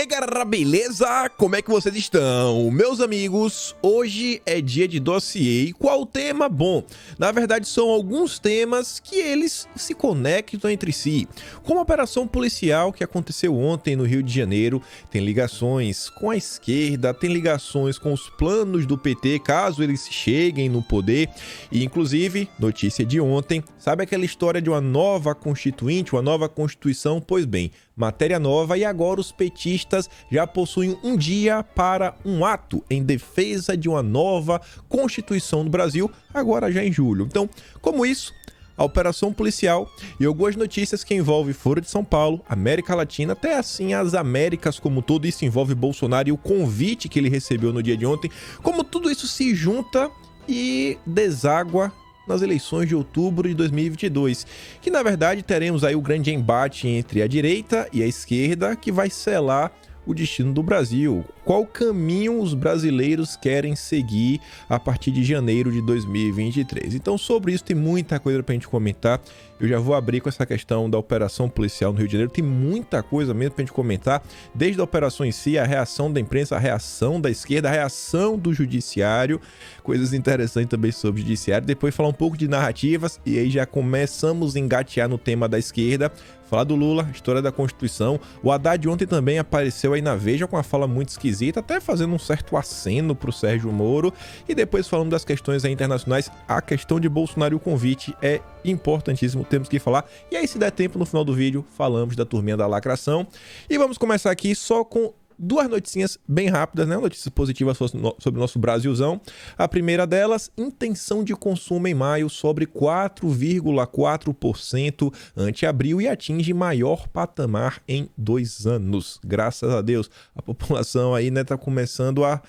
aí, galera, beleza? Como é que vocês estão? Meus amigos, hoje é dia de dossiê. E qual o tema? Bom, na verdade são alguns temas que eles se conectam entre si. Como a operação policial que aconteceu ontem no Rio de Janeiro, tem ligações com a esquerda, tem ligações com os planos do PT, caso eles cheguem no poder. E inclusive, notícia de ontem, sabe aquela história de uma nova constituinte, uma nova constituição? Pois bem, matéria nova, e agora os petistas já possuem um dia para um ato em defesa de uma nova Constituição do Brasil, agora já em julho. Então, como isso, a operação policial e algumas notícias que envolvem Foro de São Paulo, América Latina, até assim as Américas como todo, isso envolve Bolsonaro e o convite que ele recebeu no dia de ontem, como tudo isso se junta e deságua nas eleições de outubro de 2022, que na verdade teremos aí o grande embate entre a direita e a esquerda que vai selar o destino do Brasil. Qual caminho os brasileiros querem seguir a partir de janeiro de 2023? Então, sobre isso tem muita coisa pra gente comentar. Eu já vou abrir com essa questão da operação policial no Rio de Janeiro. Tem muita coisa mesmo pra gente comentar, desde a operação em si, a reação da imprensa, a reação da esquerda, a reação do judiciário, coisas interessantes também sobre o judiciário. Depois falar um pouco de narrativas e aí já começamos a engatear no tema da esquerda, falar do Lula, história da Constituição. O Haddad ontem também apareceu aí na Veja com uma fala muito esquisita, até fazendo um certo aceno pro Sérgio Moro. E depois falando das questões aí internacionais, a questão de Bolsonaro e o convite é importantíssimo, temos que falar. E aí, se der tempo, no final do vídeo, falamos da turminha da lacração. E vamos começar aqui só com duas notícias bem rápidas, né? Notícias positivas sobre o nosso Brasilzão. A primeira delas, intenção de consumo em maio sobre 4,4% ante abril e atinge maior patamar em 2 anos. Graças a Deus, a população aí, né, tá começando a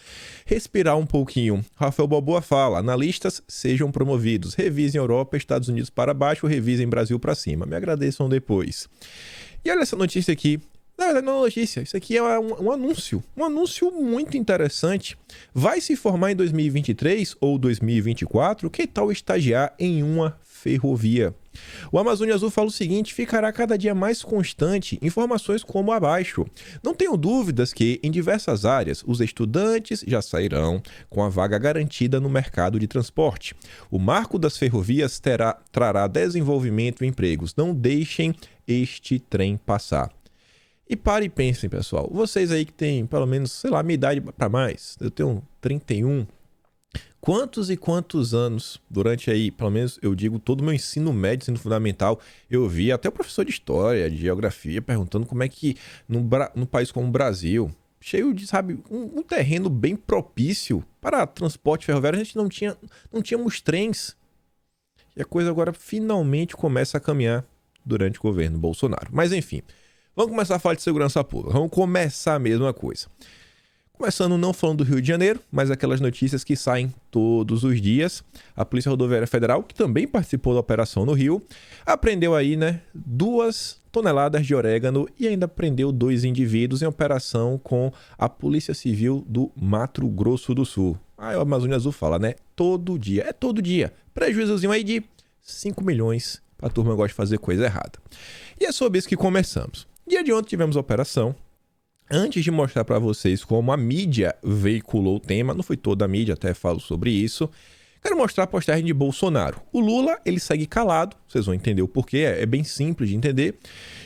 respirar um pouquinho. Rafael Balboa fala, analistas sejam promovidos, revisem Europa, Estados Unidos para baixo, revisem Brasil para cima. Me agradeçam depois. E olha essa notícia aqui. Na verdade, não é uma notícia, isso aqui é um anúncio muito interessante. Vai se formar em 2023 ou 2024? Que tal estagiar em uma ferrovia? O Amazônia Azul fala o seguinte, ficará cada dia mais constante, informações como abaixo. Não tenho dúvidas que, em diversas áreas, os estudantes já sairão com a vaga garantida no mercado de transporte. O marco das ferrovias trará desenvolvimento e empregos. Não deixem este trem passar. E parem e pensem, pessoal, vocês aí que têm pelo menos, sei lá, minha idade para mais, eu tenho 31, quantos e quantos anos, durante aí, pelo menos eu digo, todo o meu ensino médio, ensino fundamental, eu vi até o professor de história, de geografia, perguntando como é que num país como o Brasil, cheio de, sabe, um terreno bem propício para transporte ferroviário, a gente não tínhamos trens. E a coisa agora finalmente começa a caminhar durante o governo Bolsonaro. Mas enfim, vamos começar a falar de segurança pública. Vamos começar a mesma coisa. Começando não falando do Rio de Janeiro, mas aquelas notícias que saem todos os dias. A Polícia Rodoviária Federal, que também participou da operação no Rio, apreendeu aí, né, 2 toneladas de orégano e ainda prendeu 2 indivíduos em operação com a Polícia Civil do Mato Grosso do Sul. Aí o Amazônia Azul fala, né? Todo dia. É todo dia. Prejuízozinho aí de 5 milhões para a turma que gosta de fazer coisa errada. E é sobre isso que começamos. Dia de ontem tivemos a operação. Antes de mostrar para vocês como a mídia veiculou o tema, não foi toda a mídia, até falo sobre isso, quero mostrar a postagem de Bolsonaro. O Lula, ele segue calado, vocês vão entender o porquê, é bem simples de entender.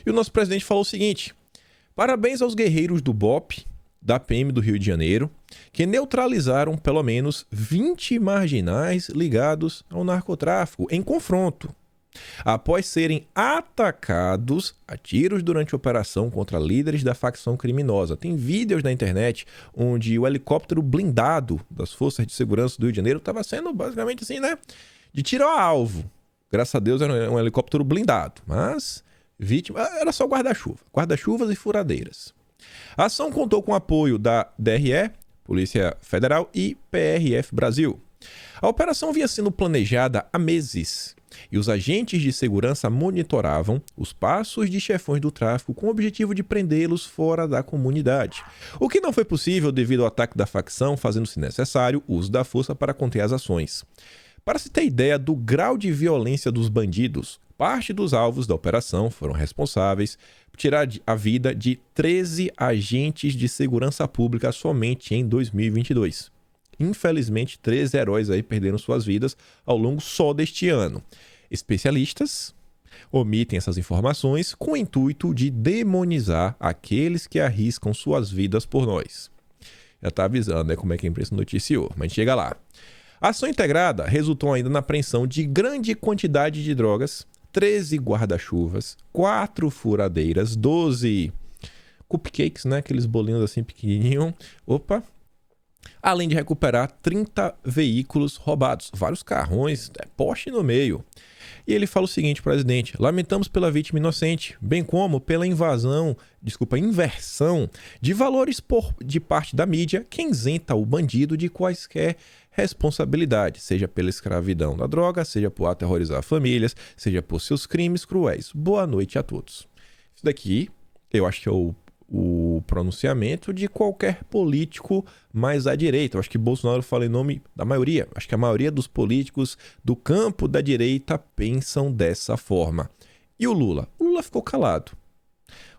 E o nosso presidente falou o seguinte, parabéns aos guerreiros do BOPE, da PM do Rio de Janeiro, que neutralizaram pelo menos 20 marginais ligados ao narcotráfico em confronto, após serem atacados a tiros durante a operação contra líderes da facção criminosa. Tem vídeos na internet onde o helicóptero blindado das forças de segurança do Rio de Janeiro estava sendo basicamente assim, né, de tiro a alvo. Graças a Deus era um helicóptero blindado, mas vítima era só guarda-chuvas e furadeiras. A ação contou com o apoio da DRE, Polícia Federal e PRF Brasil. A operação vinha sendo planejada há meses e os agentes de segurança monitoravam os passos de chefões do tráfico com o objetivo de prendê-los fora da comunidade. O que não foi possível devido ao ataque da facção, fazendo-se necessário o uso da força para conter as ações. Para se ter ideia do grau de violência dos bandidos, parte dos alvos da operação foram responsáveis por tirar a vida de 13 agentes de segurança pública somente em 2022. Infelizmente, 13 heróis aí perderam suas vidas ao longo só deste ano. Especialistas omitem essas informações com o intuito de demonizar aqueles que arriscam suas vidas por nós. Já está avisando, né, como é que a imprensa noticiou, mas a gente chega lá. A ação integrada resultou ainda na apreensão de grande quantidade de drogas, 13 guarda-chuvas, 4 furadeiras, 12 cupcakes, né, aqueles bolinhos assim pequenininhos, além de recuperar 30 veículos roubados, vários carrões, Porsche no meio. E ele fala o seguinte, presidente: lamentamos pela vítima inocente, bem como pela inversão de valores de parte da mídia que isenta o bandido de quaisquer responsabilidade, seja pela escravidão da droga, seja por aterrorizar famílias, seja por seus crimes cruéis. Boa noite a todos. Isso daqui, eu acho que é o pronunciamento de qualquer político mais à direita. Eu acho que Bolsonaro fala em nome da maioria. Acho que a maioria dos políticos do campo da direita pensam dessa forma. E o Lula? O Lula ficou calado.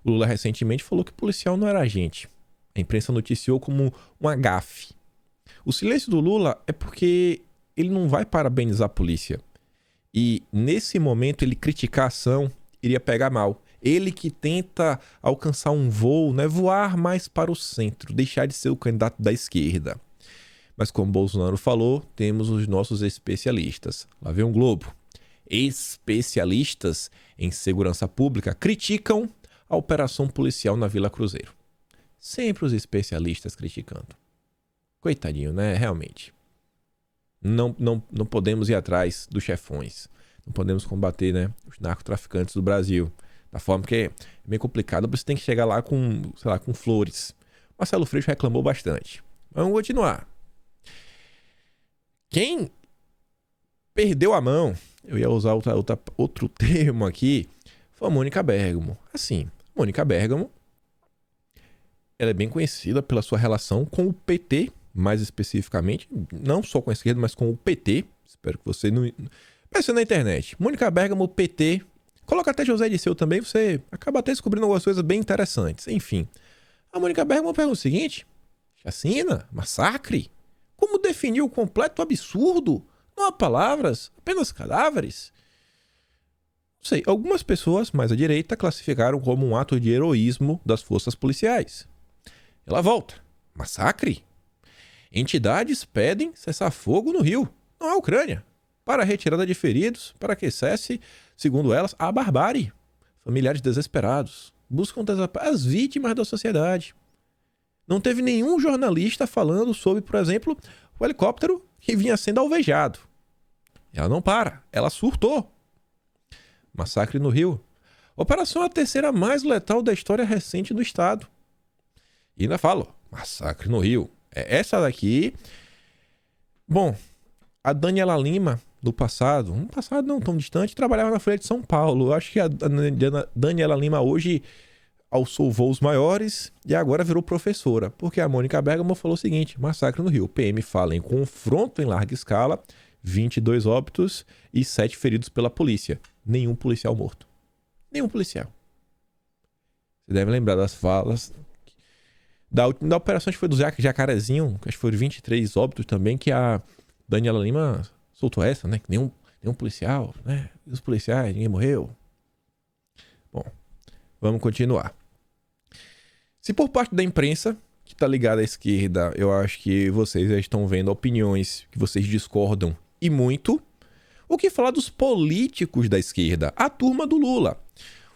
O Lula recentemente falou que policial não era agente. A imprensa noticiou como uma gafe. O silêncio do Lula é porque ele não vai parabenizar a polícia. E nesse momento ele criticar a ação iria pegar mal. Ele que tenta alcançar um voo, né, voar mais para o centro, deixar de ser o candidato da esquerda. Mas como Bolsonaro falou, temos os nossos especialistas. Lá vem um Globo. Especialistas em segurança pública criticam a operação policial na Vila Cruzeiro. Sempre os especialistas criticando. Coitadinho, né? Realmente. Não podemos ir atrás dos chefões. Não podemos combater, né, os narcotraficantes do Brasil. Da forma que é bem complicado, você tem que chegar lá com, sei lá, com flores. Marcelo Freixo reclamou bastante. Vamos continuar. Quem perdeu a mão, eu ia usar outro termo aqui, foi a Mônica Bergamo. Assim, Mônica Bergamo, ela é bem conhecida pela sua relação com o PT, mais especificamente, não só com a esquerda, mas com o PT. Espero que você não... Pense na internet. Mônica Bergamo, PT... Coloca até José Disseu também, você acaba até descobrindo algumas coisas bem interessantes. Enfim, a Mônica Bergamo pergunta o seguinte: chacina? Massacre? Como definir o completo absurdo? Não há palavras, apenas cadáveres? Não sei, algumas pessoas mais à direita classificaram como um ato de heroísmo das forças policiais. Ela volta: massacre? Entidades pedem cessar-fogo no Rio, não é a Ucrânia, para a retirada de feridos, para que cesse, segundo elas, a barbárie. Familiares desesperados buscam as vítimas da sociedade. Não teve nenhum jornalista falando sobre, por exemplo, o helicóptero que vinha sendo alvejado. Ela não para, ela surtou. Massacre no Rio. Operação é a terceira mais letal da história recente do Estado. E ainda falo, massacre no Rio. Essa daqui... Bom, a Daniela Lima, no passado, um passado não tão distante, trabalhava na Folha de São Paulo. Eu acho que a Daniela Lima hoje alçou voos maiores e agora virou professora, porque a Mônica Bergamo falou o seguinte: massacre no Rio. PM fala em confronto em larga escala, 22 óbitos e 7 feridos pela polícia. Nenhum policial morto. Nenhum policial. Você deve lembrar das falas da operação, acho que foi do Jacarezinho, acho que foi 23 óbitos também, que a Daniela Lima soltou essa, né? Que nenhum policial, né? Os policiais, ninguém morreu. Bom, vamos continuar. Se por parte da imprensa, que tá ligada à esquerda, eu acho que vocês já estão vendo opiniões que vocês discordam e muito, o que falar dos políticos da esquerda? A turma do Lula.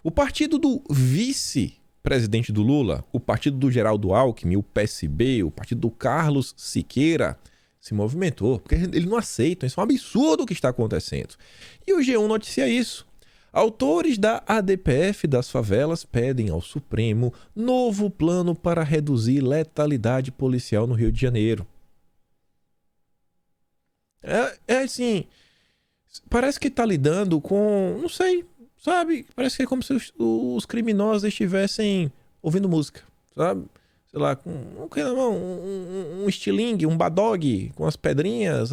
O partido do vice-presidente do Lula, o partido do Geraldo Alckmin, o PSB, o partido do Carlos Siqueira, se movimentou, porque eles não aceitam. Isso é um absurdo o que está acontecendo. E o G1 noticia isso. Autores da ADPF das favelas pedem ao Supremo novo plano para reduzir letalidade policial no Rio de Janeiro. É assim, parece que está lidando com, não sei, sabe? Parece que é como se os criminosos estivessem ouvindo música, sabe? Sei lá, com um estilingue, um badog com as pedrinhas,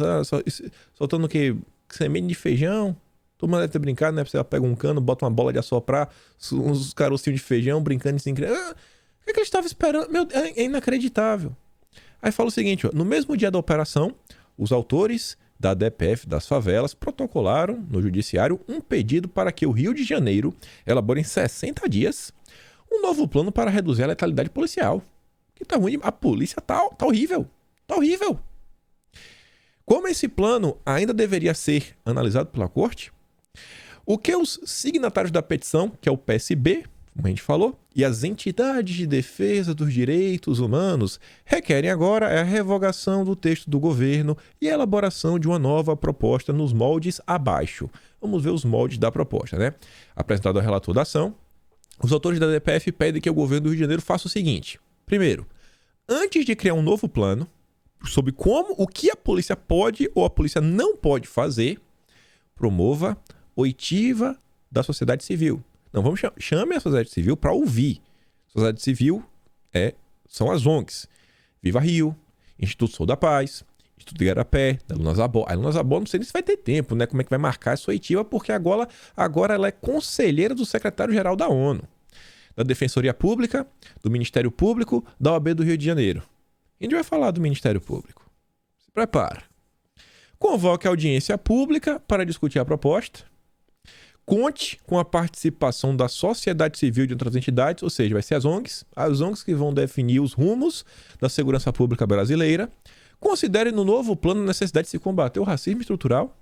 soltando o quê? Semente de feijão. Todo mundo deve ter brincado, né? Você pega um cano, bota uma bola de assoprar, uns carocinhos de feijão, brincando assim. O que é que eles estavam esperando? Meu, é inacreditável. Aí fala o seguinte, ó, no mesmo dia da operação, os autores da DPF das favelas protocolaram no judiciário um pedido para que o Rio de Janeiro elabore em 60 dias um novo plano para reduzir a letalidade policial. Que tá ruim, a polícia tá horrível. Tá horrível. Como esse plano ainda deveria ser analisado pela corte, o que os signatários da petição, que é o PSB, como a gente falou, e as entidades de defesa dos direitos humanos requerem agora é a revogação do texto do governo e a elaboração de uma nova proposta nos moldes abaixo. Vamos ver os moldes da proposta, né? Apresentado ao relator da ação, os autores da DPF pedem que o governo do Rio de Janeiro faça o seguinte. Primeiro, antes de criar um novo plano sobre o que a polícia pode ou a polícia não pode fazer, promova oitiva da sociedade civil. Não, chame a sociedade civil para ouvir. Sociedade civil são as ONGs. Viva Rio, Instituto Sou da Paz, Instituto Igarapé, da Luna Zabó. A Luna Zabó não sei nem se vai ter tempo, né? Como é que vai marcar essa oitiva, porque agora ela é conselheira do secretário-geral da ONU, da Defensoria Pública, do Ministério Público, da OAB do Rio de Janeiro. A gente vai falar do Ministério Público. Se prepara. Convoque a audiência pública para discutir a proposta. Conte com a participação da sociedade civil de outras entidades, ou seja, vai ser as ONGs que vão definir os rumos da segurança pública brasileira. Considere no novo plano a necessidade de se combater o racismo estrutural.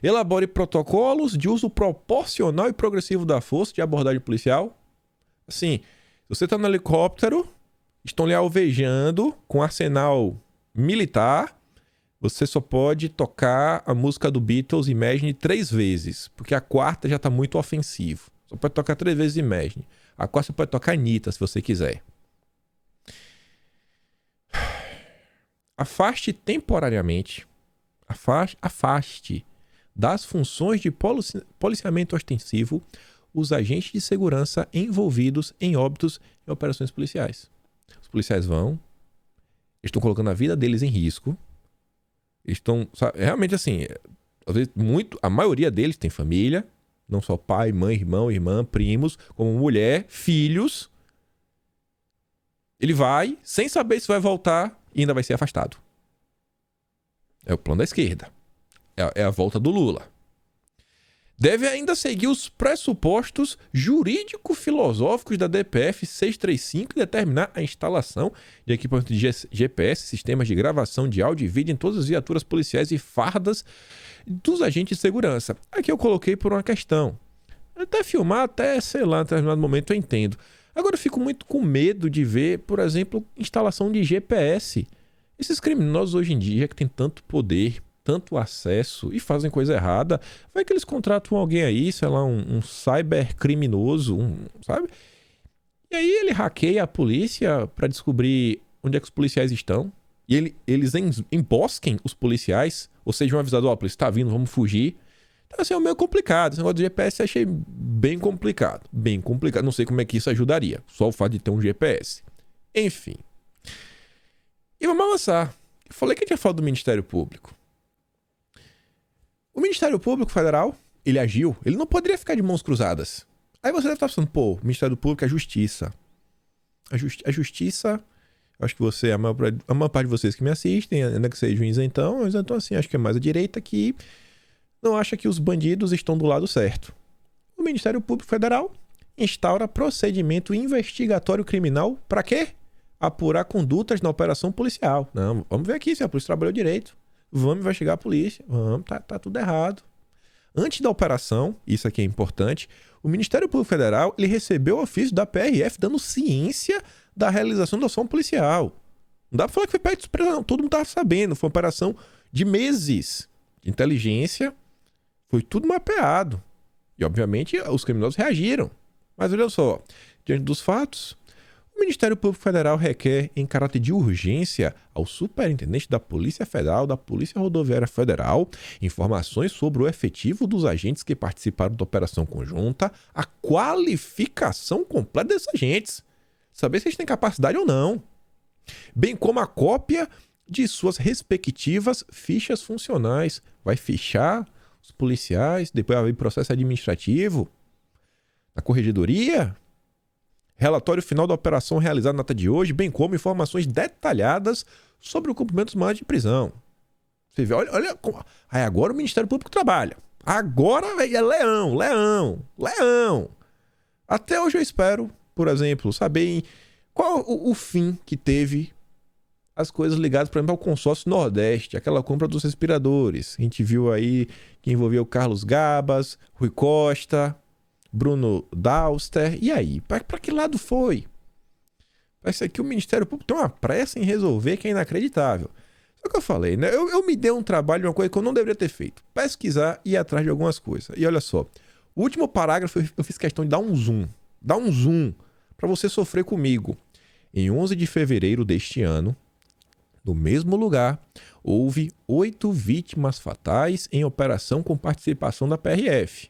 Elabore protocolos de uso proporcional e progressivo da força de abordagem policial. Assim, se você está no helicóptero, estão lhe alvejando com arsenal militar, você só pode tocar a música do Beatles, Imagine, 3 vezes, porque a quarta já está muito ofensivo. Só pode tocar 3 vezes Imagine. A quarta você pode tocar Anitta, se você quiser. Afaste temporariamente, afaste das funções de policiamento ostensivo os agentes de segurança envolvidos em óbitos em operações policiais. Os policiais estão colocando a vida deles em risco. Estão, realmente assim, às vezes a maioria deles tem família, não só pai, mãe, irmão, irmã, primos, como mulher, filhos. Ele vai, sem saber se vai voltar, e ainda vai ser afastado. É o plano da esquerda. É a volta do Lula. Deve ainda seguir os pressupostos jurídico-filosóficos da DPF 635 e determinar a instalação de equipamentos de GPS, sistemas de gravação de áudio e vídeo em todas as viaturas policiais e fardas dos agentes de segurança. Aqui eu coloquei por uma questão. Até filmar, sei lá, em determinado momento eu entendo. Agora eu fico muito com medo de ver, por exemplo, instalação de GPS. Esses criminosos hoje em dia que têm tanto poder, tanto acesso e fazem coisa errada, vai que eles contratam alguém aí, sei lá, um cybercriminoso, sabe? E aí ele hackeia a polícia para descobrir onde é que os policiais estão. E eles embosquem os policiais, ou seja, um avisado, ó, a polícia tá vindo, vamos fugir. Então assim, é meio complicado. Esse negócio de GPS eu achei bem complicado. Bem complicado. Não sei como é que isso ajudaria. Só o fato de ter um GPS. Enfim. E vamos avançar. Eu falei que eu tinha falado do Ministério Público. O Ministério Público Federal, ele agiu, ele não poderia ficar de mãos cruzadas. Aí você deve estar pensando, pô, o Ministério Público é a justiça. A justiça, acho que você, a maior parte de vocês que me assistem, ainda que seja juiz então assim, acho que é mais a direita que não acha que os bandidos estão do lado certo. O Ministério Público Federal instaura procedimento investigatório criminal para quê? Apurar condutas na operação policial. Não, vamos ver aqui se a polícia trabalhou direito. Vamos investigar a polícia. Vamos, tá tudo errado. Antes da operação, isso aqui é importante, o Ministério Público Federal ele recebeu o ofício da PRF dando ciência da realização da ação policial. Não dá pra falar que foi pego de surpresa, não. Todo mundo tava sabendo. Foi uma operação de meses de inteligência. Foi tudo mapeado. E, obviamente, os criminosos reagiram. Mas olha só, diante dos fatos, o Ministério Público Federal requer, em caráter de urgência, ao Superintendente da Polícia Federal, da Polícia Rodoviária Federal, informações sobre o efetivo dos agentes que participaram da operação conjunta, a qualificação completa desses agentes, saber se eles têm capacidade ou não, bem como a cópia de suas respectivas fichas funcionais. Vai fichar os policiais, depois vai vir processo administrativo, na corregedoria, relatório final da operação realizada na data de hoje, bem como informações detalhadas sobre o cumprimento dos mandados de prisão. Você vê, olha como... Aí agora o Ministério Público trabalha. Agora, véio, é leão. Até hoje eu espero, por exemplo, saber qual o fim que teve as coisas ligadas, por exemplo, ao consórcio Nordeste, aquela compra dos respiradores. A gente viu aí que envolvia o Carlos Gabas, Rui Costa, Bruno Dauster. E aí? Para que lado foi? Parece que o Ministério Público tem uma pressa em resolver que é inacreditável. Só que eu falei, né? Eu me dei um trabalho de uma coisa que eu não deveria ter feito. Pesquisar e ir atrás de algumas coisas. E olha só. O último parágrafo eu fiz questão de dar um zoom. Dar um zoom para você sofrer comigo. Em 11 de fevereiro deste ano, no mesmo lugar, houve 8 vítimas fatais em operação com participação da PRF.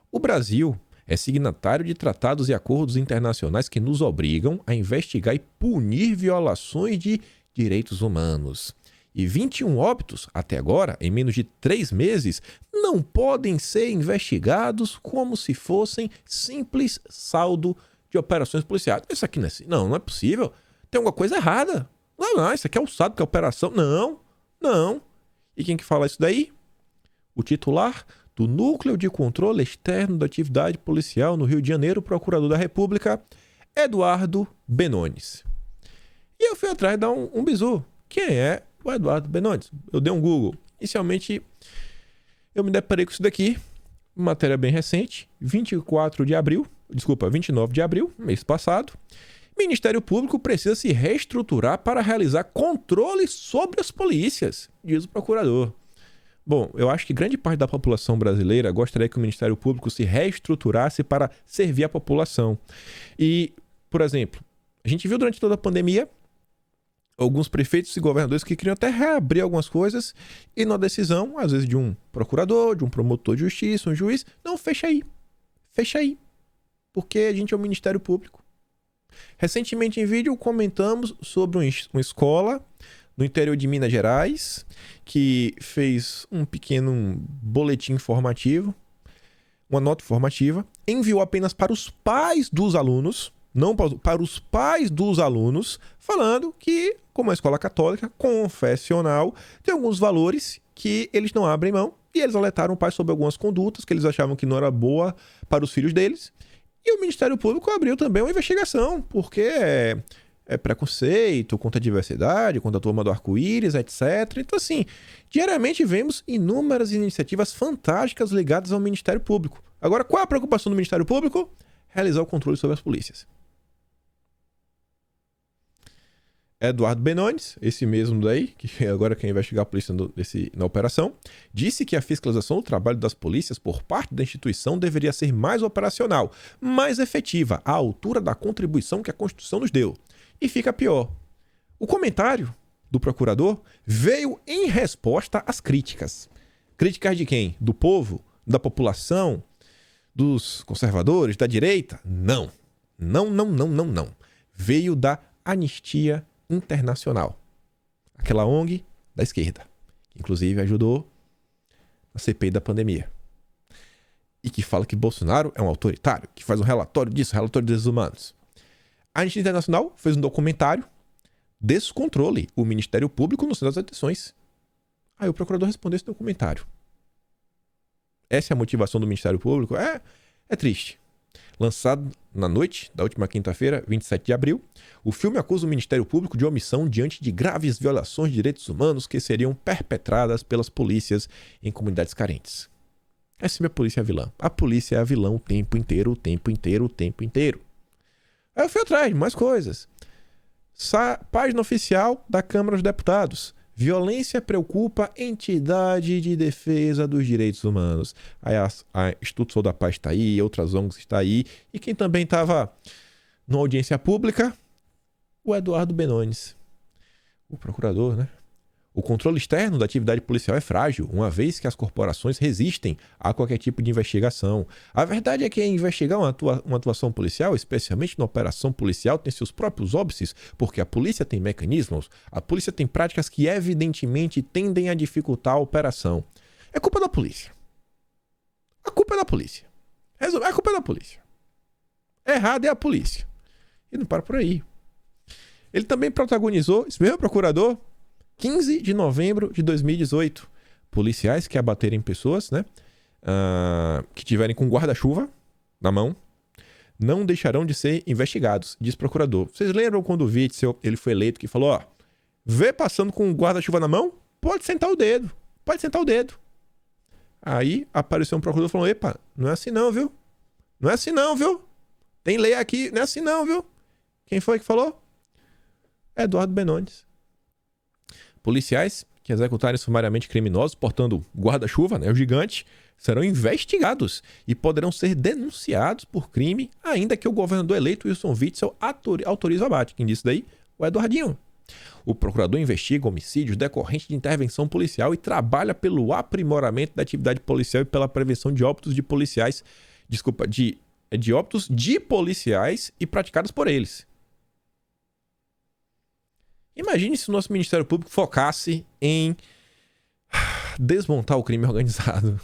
O Brasil é signatário de tratados e acordos internacionais que nos obrigam a investigar e punir violações de direitos humanos. E 21 óbitos, até agora, em menos de 3 meses, não podem ser investigados como se fossem simples saldo de operações policiais. Isso aqui não é possível. Tem alguma coisa errada. Não, isso aqui é o saldo que é operação. Não. E quem que fala isso daí? O titular do Núcleo de Controle Externo da Atividade Policial no Rio de Janeiro, Procurador da República, Eduardo Benones. E eu fui atrás de dar um bizu. Quem é o Eduardo Benones? Eu dei um Google. Inicialmente, eu me deparei com isso daqui. Matéria bem recente, 29 de abril, mês passado. Ministério Público precisa se reestruturar para realizar controle sobre as polícias, diz o procurador. Bom, eu acho que grande parte da população brasileira gostaria que o Ministério Público se reestruturasse para servir a população. E, por exemplo, a gente viu durante toda a pandemia alguns prefeitos e governadores que queriam até reabrir algumas coisas e na decisão, às vezes de um procurador, de um promotor de justiça, um juiz, não, fecha aí, porque a gente é o Ministério Público. Recentemente em vídeo comentamos sobre uma escola no interior de Minas Gerais que fez um pequeno boletim informativo, uma nota informativa, enviou apenas para os pais dos alunos, não para os pais dos alunos, falando que, como uma escola católica confessional, tem alguns valores que eles não abrem mão e eles alertaram o pai sobre algumas condutas que eles achavam que não era boa para os filhos deles. E o Ministério Público abriu também uma investigação, porque é preconceito contra a diversidade, contra a turma do arco-íris, etc. Então, assim, diariamente vemos inúmeras iniciativas fantásticas ligadas ao Ministério Público. Agora, qual é a preocupação do Ministério Público? Realizar o controle sobre as polícias. Eduardo Benones, esse mesmo daí, que agora quer investigar a polícia na operação, disse que a fiscalização do trabalho das polícias por parte da instituição deveria ser mais operacional, mais efetiva, à altura da contribuição que a Constituição nos deu. E fica pior. O comentário do procurador veio em resposta às críticas. Críticas de quem? Do povo? Da população? Dos conservadores? Da direita? Não. Não. Veio da Anistia Internacional. Aquela ONG da esquerda, que inclusive ajudou a CPI da pandemia. E que fala que Bolsonaro é um autoritário, que faz um relatório disso, relatório dos direitos humanos. A Anistia Internacional fez um documentário, Descontrole, o Ministério Público no centro das atenções. Aí o procurador respondeu esse documentário. Essa é a motivação do Ministério Público? É triste. Lançado na noite da última quinta-feira, 27 de abril, o filme acusa o Ministério Público de omissão diante de graves violações de direitos humanos que seriam perpetradas pelas polícias em comunidades carentes. Essa é a polícia vilã. A polícia é a vilã o tempo inteiro. Aí eu fui atrás de mais coisas. Página oficial da Câmara dos Deputados. Violência preocupa entidade de defesa dos direitos humanos. Aí a Instituto Sou da Paz está aí, outras ONGs estão aí. E quem também estava numa audiência pública? O Eduardo Benones, o procurador, né? O controle externo da atividade policial é frágil, uma vez que as corporações resistem a qualquer tipo de investigação. A verdade é que investigar uma atuação policial, especialmente na operação policial, tem seus próprios óbices, porque a polícia tem mecanismos, a polícia tem práticas que evidentemente tendem a dificultar a operação. É culpa da polícia. culpa é da polícia. A culpa é da polícia. Errado é a polícia. E não para por aí. Ele também protagonizou, esse mesmo procurador, 15 de novembro de 2018. Policiais que abaterem pessoas, né? Que tiverem com guarda-chuva na mão, não deixarão de ser investigados, diz procurador. Vocês lembram quando o Witzel, ele foi eleito, que falou, ó, vê passando com um guarda-chuva na mão, pode sentar o dedo. Pode sentar o dedo. Aí apareceu um procurador falando, epa, não é assim não, viu? Não é assim não, viu? Tem lei aqui, não é assim não, viu? Quem foi que falou? Eduardo Benones. Policiais que executarem sumariamente criminosos portando guarda-chuva, né, o gigante, serão investigados e poderão ser denunciados por crime, ainda que o governador eleito Wilson Witzel autorize o abate. Quem disse daí? O Eduardinho. O procurador investiga homicídios decorrentes de intervenção policial e trabalha pelo aprimoramento da atividade policial e pela prevenção de óbitos de policiais, de óbitos de policiais e praticados por eles. Imagine se o nosso Ministério Público focasse em desmontar o crime organizado.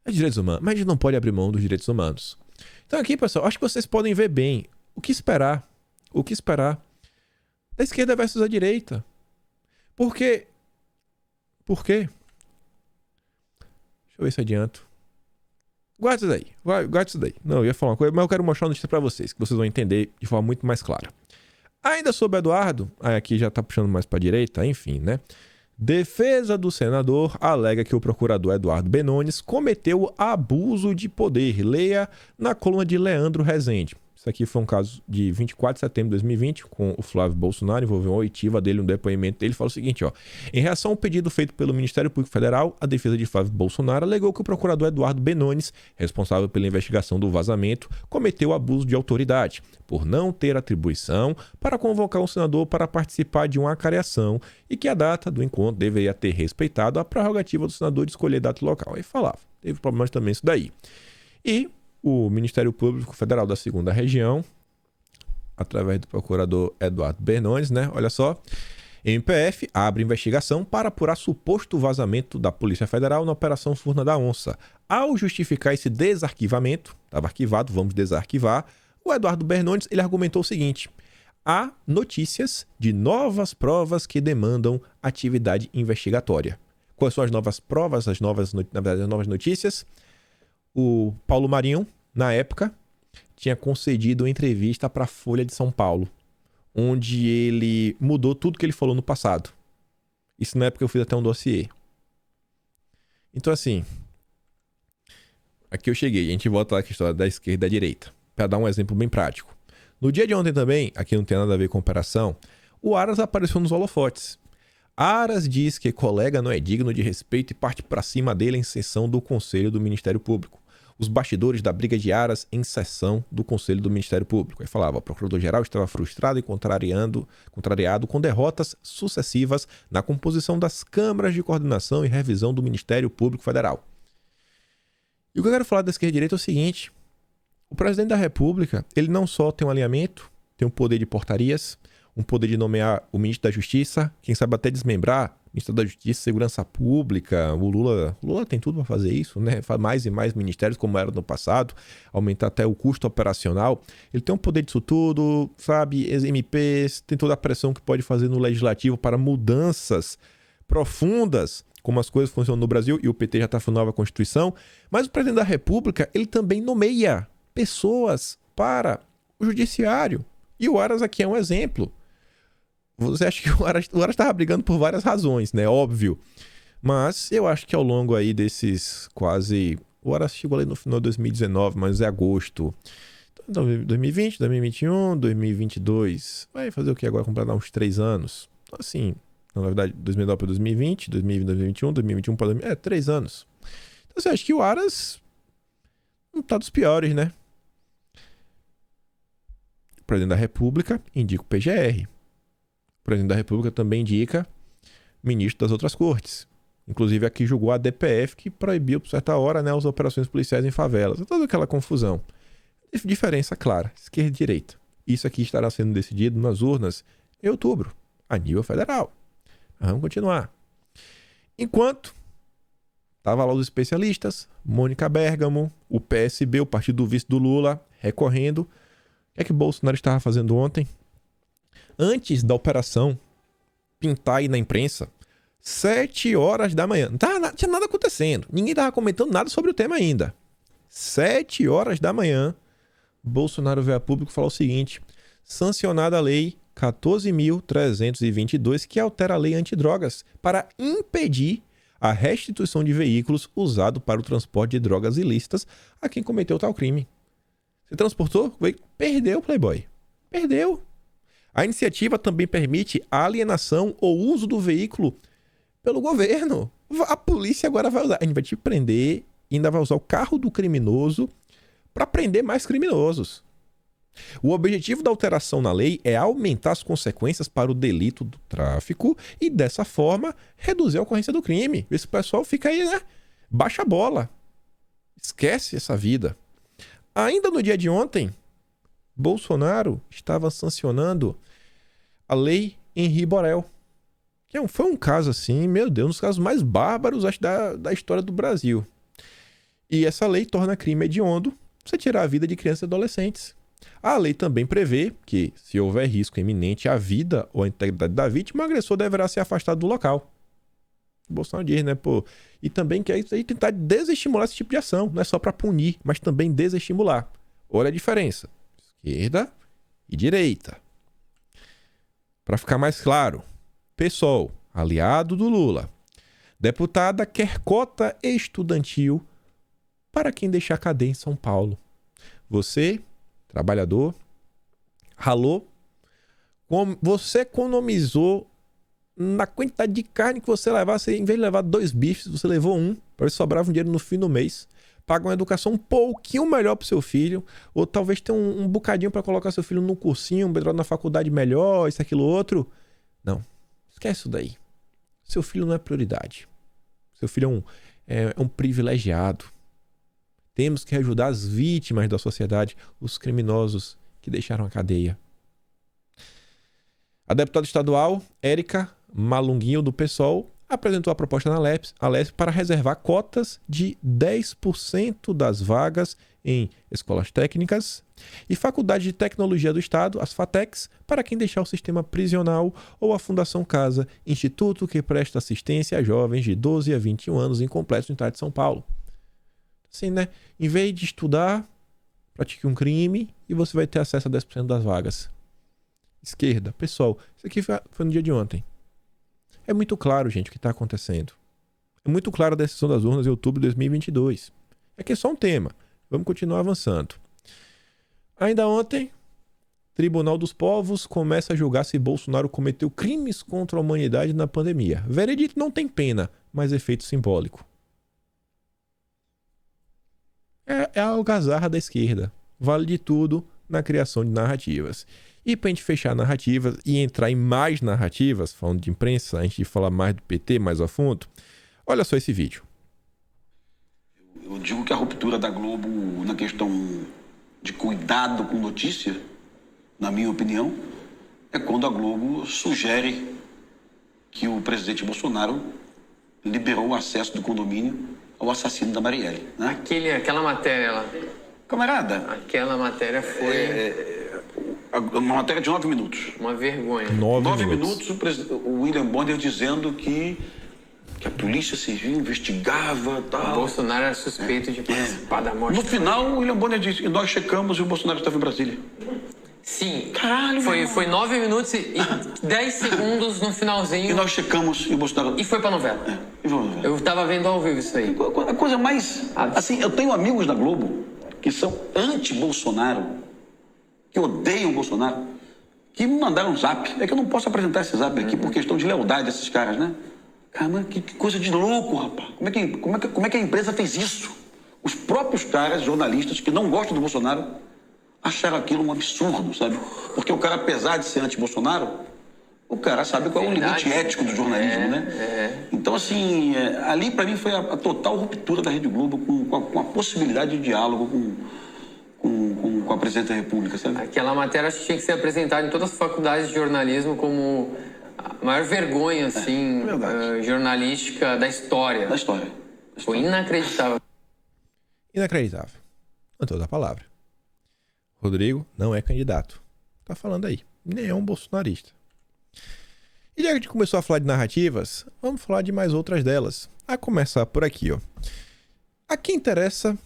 É direitos humanos, mas a gente não pode abrir mão dos direitos humanos. Então aqui, pessoal, acho que vocês podem ver bem o que esperar. O que esperar da esquerda versus a direita. Por quê? Por quê? Deixa eu ver se adianto. Guarda isso daí. Guarda isso daí. Não, eu ia falar uma coisa, mas eu quero mostrar uma notícia pra vocês, que vocês vão entender de forma muito mais clara. Ainda sobre Eduardo, aqui já tá puxando mais pra direita, enfim, né? Defesa do senador alega que o procurador Eduardo Benones cometeu abuso de poder. Leia na coluna de Leandro Rezende. Isso aqui foi um caso de 24 de setembro de 2020, com o Flávio Bolsonaro, envolveu uma oitiva dele, um depoimento dele, fala o seguinte, ó. Em reação ao pedido feito pelo Ministério Público Federal, a defesa de Flávio Bolsonaro alegou que o procurador Eduardo Benones, responsável pela investigação do vazamento, cometeu abuso de autoridade, por não ter atribuição para convocar um senador para participar de uma acareação e que a data do encontro deveria ter respeitado a prerrogativa do senador de escolher data e local. Aí falava, teve problemas também isso daí. E o Ministério Público Federal da 2ª Região, através do procurador Eduardo Benones, né? Olha só. MPF abre investigação para apurar suposto vazamento da Polícia Federal na Operação Furna da Onça. Ao justificar esse desarquivamento, estava arquivado, vamos desarquivar, o Eduardo Benones, ele argumentou o seguinte: há notícias de novas provas que demandam atividade investigatória. Quais são as novas provas, as novas notícias? O Paulo Marinho, na época, tinha concedido uma entrevista para a Folha de São Paulo, onde ele mudou tudo que ele falou no passado. Isso na época eu fiz até um dossiê. Então, assim, aqui eu cheguei. A gente volta lá à história da esquerda e da direita, para dar um exemplo bem prático. No dia de ontem também, aqui não tem nada a ver com operação, o Aras apareceu nos holofotes. Aras diz que colega não é digno de respeito e parte para cima dele em sessão do Conselho do Ministério Público. Os bastidores da briga de Aras em sessão do Conselho do Ministério Público. Aí falava, o procurador-geral estava frustrado e contrariado com derrotas sucessivas na composição das câmaras de coordenação e revisão do Ministério Público Federal. E o que eu quero falar da esquerda e direita é o seguinte: o presidente da República, ele não só tem um alinhamento, tem um poder de portarias, um poder de nomear o ministro da Justiça, quem sabe até desmembrar o ministro da Justiça e Segurança Pública. O Lula tem tudo para fazer isso, né? Faz mais e mais ministérios, como era no passado, aumentar até o custo operacional. Ele tem um poder disso tudo, sabe? MPs, tem toda a pressão que pode fazer no legislativo para mudanças profundas, como as coisas funcionam no Brasil, e o PT já está fazendo nova Constituição. Mas o presidente da República, ele também nomeia pessoas para o judiciário. E o Aras aqui é um exemplo. Você acha que o Aras estava brigando por várias razões, né? Óbvio. Mas eu acho que ao longo aí desses quase... O Aras chegou ali no final de 2019, mas é agosto. Então, 2020, 2021, 2022. Vai fazer o que agora? Completar uns 3 anos. Então, assim, na verdade, 2019 para 2020, 2020 para 2021, 2021 para 2020. 3 anos. Então, você acha que o Aras não tá dos piores, né? O presidente da República indica o PGR. O presidente da República também indica ministro das outras cortes. Inclusive aqui julgou a DPF, que proibiu por certa hora, né, as operações policiais em favelas. Toda aquela confusão. Diferença clara, esquerda e direita. Isso aqui estará sendo decidido nas urnas em outubro, a nível federal. Vamos continuar. Enquanto Tava lá os especialistas, Mônica Bergamo, o PSB, o partido do vice do Lula, recorrendo. O que é que Bolsonaro estava fazendo ontem? Antes da operação pintar aí na imprensa, 7 horas da manhã. Não tinha nada acontecendo. Ninguém estava comentando nada sobre o tema ainda. 7 horas da manhã, Bolsonaro veio a público e falou o seguinte: sancionada a lei 14.322, que altera a lei antidrogas para impedir a restituição de veículos usados para o transporte de drogas ilícitas a quem cometeu tal crime. Você transportou? Perdeu, Playboy. Perdeu. A iniciativa também permite a alienação ou uso do veículo pelo governo. A polícia agora vai usar. A gente vai te prender e ainda vai usar o carro do criminoso para prender mais criminosos. O objetivo da alteração na lei é aumentar as consequências para o delito do tráfico e, dessa forma, reduzir a ocorrência do crime. Esse pessoal fica aí, né? Baixa a bola. Esquece essa vida. Ainda no dia de ontem, Bolsonaro estava sancionando a lei Henri Borel. Que foi um caso assim, meu Deus, um dos casos mais bárbaros, acho, da história do Brasil. E essa lei torna crime hediondo você tirar a vida de crianças e adolescentes. A lei também prevê que, se houver risco iminente à vida ou à integridade da vítima, o agressor deverá ser afastado do local. O Bolsonaro diz, né, pô? E também quer tentar desestimular esse tipo de ação. Não é só para punir, mas também desestimular. Olha a diferença. Esquerda e direita. Para ficar mais claro, PSOL, aliado do Lula. Deputada quer cota estudantil para quem deixar cadeia em São Paulo. Você, trabalhador, ralou, você economizou na quantidade de carne que você levasse. Em vez de levar 2 bifes, você levou 1, para ver se sobrava um dinheiro no fim do mês. Paga uma educação um pouquinho melhor para o seu filho, ou talvez tenha um bocadinho para colocar seu filho num cursinho, na faculdade melhor, isso, aquilo, outro. Não, esquece isso daí. Seu filho não é prioridade. Seu filho é um privilegiado. Temos que ajudar as vítimas da sociedade, os criminosos que deixaram a cadeia. A deputada estadual, Érica Malunguinho, do PSOL, apresentou a proposta na Alesp para reservar cotas de 10% das vagas em escolas técnicas e faculdades de tecnologia do Estado, as FATECs, para quem deixar o sistema prisional, ou a Fundação Casa, instituto que presta assistência a jovens de 12 a 21 anos incompletos no estado de São Paulo. Assim, né? Em vez de estudar, pratique um crime e você vai ter acesso a 10% das vagas. Esquerda, pessoal, isso aqui foi no dia de ontem. É muito claro, gente, o que está acontecendo. É muito claro a decisão das urnas em outubro de 2022. É que é só um tema. Vamos continuar avançando. Ainda ontem, Tribunal dos Povos começa a julgar se Bolsonaro cometeu crimes contra a humanidade na pandemia. Veredito não tem pena, mas efeito simbólico. É a algazarra da esquerda. Vale de tudo na criação de narrativas. E para a gente fechar narrativas e entrar em mais narrativas, falando de imprensa, a gente falar mais do PT mais a fundo, olha só esse vídeo. Eu digo que a ruptura da Globo na questão de cuidado com notícia, na minha opinião, é quando a Globo sugere que o presidente Bolsonaro liberou o acesso do condomínio ao assassino da Marielle. Né? Aquela matéria lá. Camarada. Aquela matéria foi... uma matéria de 9 minutos. Uma vergonha. 9 minutos o William Bonner dizendo que a polícia civil investigava tal. O Bolsonaro era suspeito de participar da morte. No final, o William Bonner disse, e nós checamos e o Bolsonaro estava em Brasília. Sim. Caralho, foi 9 minutos e 10 segundos no finalzinho. E nós checamos e o Bolsonaro... E foi pra novela. E foi pra novela. Eu tava vendo ao vivo isso aí. A coisa mais... Assim, eu tenho amigos da Globo que são anti-Bolsonaro, que odeiam o Bolsonaro, que me mandaram um zap. É que eu não posso apresentar esse zap aqui por questão de lealdade desses caras, né? Caramba, que coisa de louco, rapaz. Como é que a empresa fez isso? Os próprios caras, jornalistas, que não gostam do Bolsonaro, acharam aquilo um absurdo, sabe? Porque o cara, apesar de ser anti-Bolsonaro, o cara sabe qual é o limite ético do jornalismo, né? Então, assim, ali pra mim foi a total ruptura da Rede Globo com a possibilidade de diálogo com a Presidente da República, sabe? Aquela matéria acho que tinha que ser apresentada em todas as faculdades de jornalismo como a maior vergonha, assim, jornalística da história. Da história. Foi inacreditável. Inacreditável. Não toda a palavra. Rodrigo não é candidato. Tá falando aí. Nem é um bolsonarista. E já que a gente começou a falar de narrativas, vamos falar de mais outras delas. A começar por aqui, ó. A quem interessa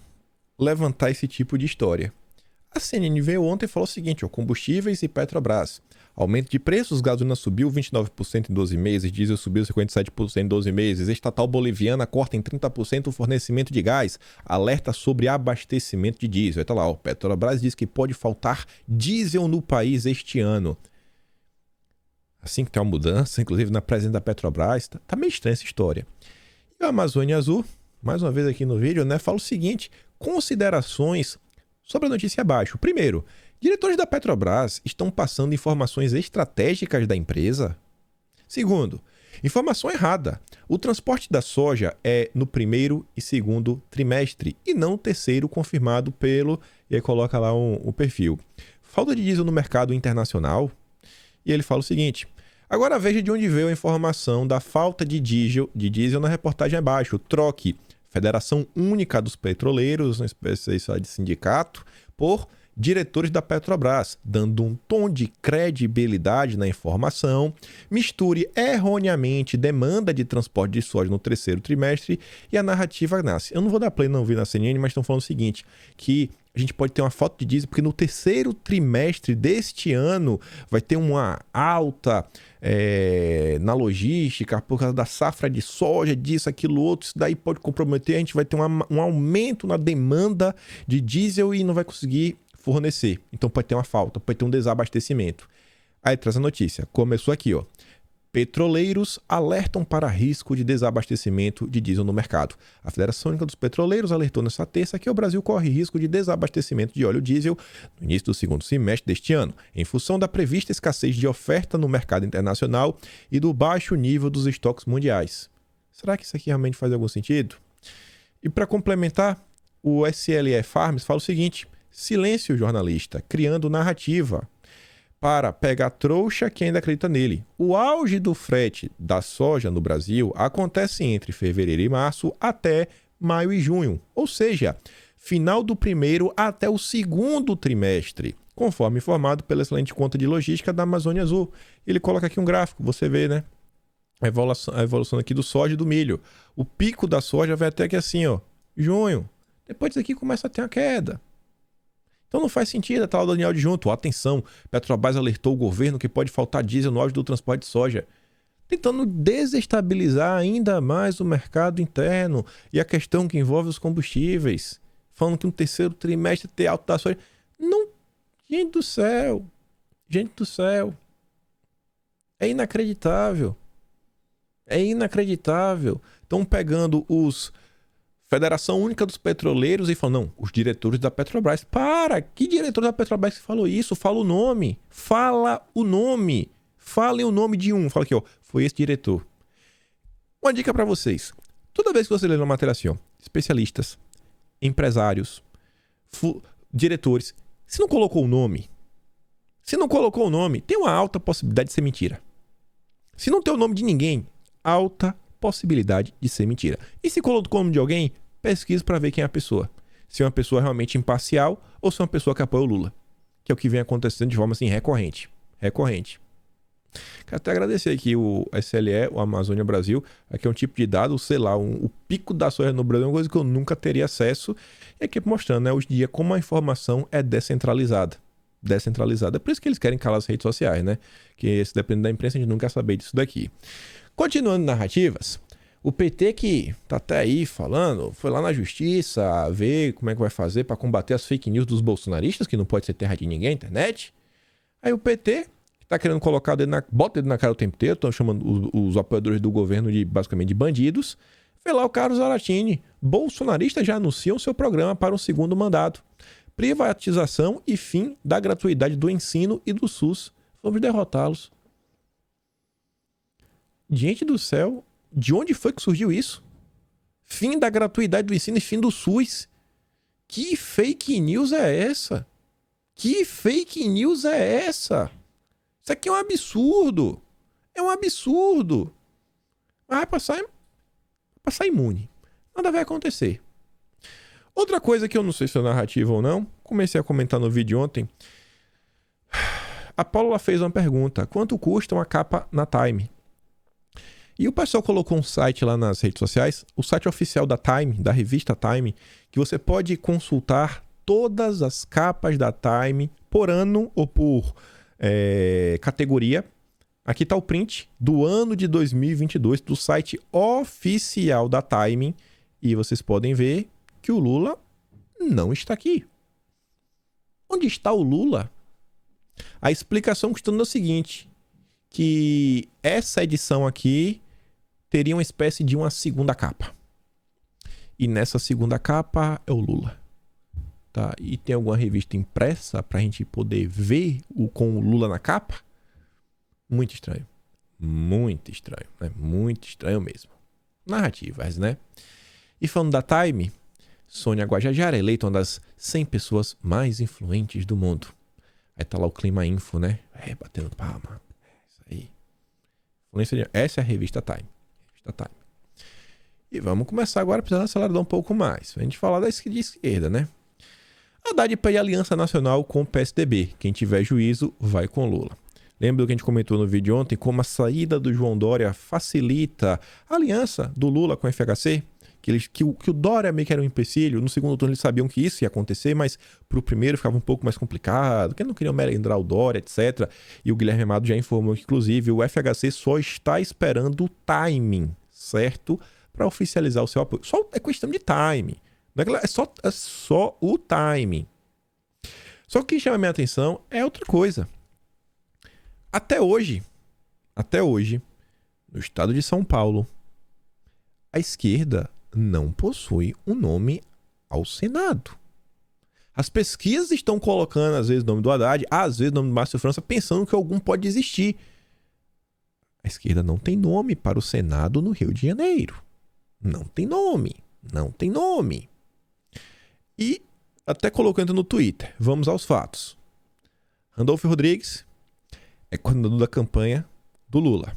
levantar esse tipo de história? A CNN veio ontem e falou o seguinte, ó, combustíveis e Petrobras. Aumento de preços, gasolina subiu 29% em 12 meses, diesel subiu 57% em 12 meses, estatal boliviana corta em 30% o fornecimento de gás, alerta sobre abastecimento de diesel. Tá lá, ó, Petrobras diz que pode faltar diesel no país este ano. Assim que tem uma mudança, inclusive na presença da Petrobras, tá meio estranha essa história. E a Amazônia Azul, mais uma vez aqui no vídeo, né, fala o seguinte, considerações sobre a notícia abaixo. Primeiro, diretores da Petrobras estão passando informações estratégicas da empresa? Segundo, informação errada. O transporte da soja é no primeiro e segundo trimestre e não o terceiro confirmado pelo... E aí coloca lá o perfil. Falta de diesel no mercado internacional. E ele fala o seguinte... Agora veja de onde veio a informação da falta de diesel na reportagem abaixo. Troque Federação Única dos Petroleiros, uma espécie de sindicato, por diretores da Petrobras, dando um tom de credibilidade na informação, misture erroneamente demanda de transporte de soja no terceiro trimestre e a narrativa nasce. Eu não vou dar play, não vi na CNN, mas estão falando o seguinte, que a gente pode ter uma falta de diesel, porque no terceiro trimestre deste ano vai ter uma alta na logística, por causa da safra de soja, disso, aquilo, outro, isso daí pode comprometer, a gente vai ter um aumento na demanda de diesel e não vai conseguir fornecer. Então pode ter uma falta, pode ter um desabastecimento. Aí traz a notícia, começou aqui, ó. Petroleiros alertam para risco de desabastecimento de diesel no mercado. A Federação Única dos Petroleiros alertou nesta terça que o Brasil corre risco de desabastecimento de óleo diesel no início do segundo semestre deste ano, em função da prevista escassez de oferta no mercado internacional e do baixo nível dos estoques mundiais. Será que isso aqui realmente faz algum sentido? E para complementar, o SLE Farms fala o seguinte: silêncio jornalista, criando narrativa para pegar trouxa que ainda acredita nele. O auge do frete da soja no Brasil acontece entre fevereiro e março até maio e junho, ou seja, final do primeiro até o segundo trimestre, conforme informado pela excelente conta de logística da Amazônia Azul. Ele coloca aqui um gráfico, você vê, né? A evolução aqui do soja e do milho. O pico da soja vai até aqui assim, ó, junho. Depois disso aqui começa a ter uma queda. Então não faz sentido a tal Daniel de junto. Atenção, Petrobras alertou o governo que pode faltar diesel no auge do transporte de soja, tentando desestabilizar ainda mais o mercado interno e a questão que envolve os combustíveis, falando que no terceiro trimestre ter alta da soja. Não, gente do céu, é inacreditável. Estão pegando os Federação Única dos Petroleiros e falam, não, os diretores da Petrobras. Para! Que diretor da Petrobras que falou isso? Fala o nome. Falem o nome de um. Fala aqui, ó, foi esse diretor. Uma dica para vocês. Toda vez que você lê uma matéria assim, ó, especialistas, empresários, diretores, se não colocou o nome, tem uma alta possibilidade de ser mentira. Se não tem o nome de ninguém, alta possibilidade de ser mentira. E se colocou o nome de alguém, pesquise para ver quem é a pessoa. Se é uma pessoa realmente imparcial ou se é uma pessoa que apoia o Lula. Que é o que vem acontecendo de forma assim recorrente. Quero até agradecer aqui o SLE, o Amazônia Brasil. Aqui é um tipo de dado, sei lá, o pico da soja no Brasil é uma coisa que eu nunca teria acesso. E aqui mostrando, né, hoje em dia, como a informação é descentralizada. É por isso que eles querem calar as redes sociais, né? Que se depende da imprensa, a gente não quer saber disso daqui. Continuando narrativas, o PT que tá até aí falando, foi lá na justiça ver como é que vai fazer para combater as fake news dos bolsonaristas, que não pode ser terra de ninguém, internet. Aí o PT tá querendo colocar bota o dedo na cara o tempo inteiro, estão chamando os apoiadores do governo de basicamente de bandidos. Vê lá o Carlos Zaratini, bolsonaristas já anunciam seu programa para um segundo mandato. Privatização e fim da gratuidade do ensino e do SUS. Vamos derrotá-los. Gente do céu, de onde foi que surgiu isso? Fim da gratuidade do ensino e fim do SUS. Que fake news é essa? Isso aqui é um absurdo. Vai passar imune. Nada vai acontecer. Outra coisa que eu não sei se é narrativa ou não, comecei a comentar no vídeo ontem. A Paula fez uma pergunta: quanto custa uma capa na Time? E o pessoal colocou um site lá nas redes sociais, o site oficial da Time, da revista Time, que você pode consultar todas as capas da Time por ano ou por categoria. Aqui está o print do ano de 2022 do site oficial da Time e vocês podem ver que o Lula não está aqui. Onde está o Lula? A explicação costuma é o seguinte, que essa edição aqui teria uma espécie de uma segunda capa. E nessa segunda capa é o Lula. Tá? E tem alguma revista impressa pra gente poder ver com o Lula na capa? Muito estranho. Muito estranho, né? Muito estranho mesmo. Narrativas, né? E falando da Time, Sônia Guajajara é eleita uma das 100 pessoas mais influentes do mundo. Aí tá lá o Clima Info, né? Batendo palma. Isso aí. Essa é a revista Time. E vamos começar agora precisando acelerar um pouco mais. A gente falar da esquerda, né? Haddad pede aliança nacional com o PSDB. Quem tiver juízo, vai com Lula. Lembra do que a gente comentou no vídeo ontem? Como a saída do João Dória facilita a aliança do Lula com o FHC? Que o Dória meio que era um empecilho. No segundo turno eles sabiam que isso ia acontecer, mas pro primeiro ficava um pouco mais complicado, que não queriam melindrar o Dória, etc. E o Guilherme Amado já informou que, inclusive, o FHC só está esperando o timing, certo? Para oficializar o seu apoio. Só é questão de timing. É só o timing. Só que o que chama a minha atenção é outra coisa. Até hoje, no estado de São Paulo, a esquerda não possui um nome ao Senado. As pesquisas estão colocando, às vezes, o nome do Haddad, às vezes, o nome do Márcio França, pensando que algum pode existir. A esquerda não tem nome para o Senado no Rio de Janeiro. Não tem nome. E até colocando no Twitter, vamos aos fatos. Randolfo Rodrigues é coordenador da campanha do Lula.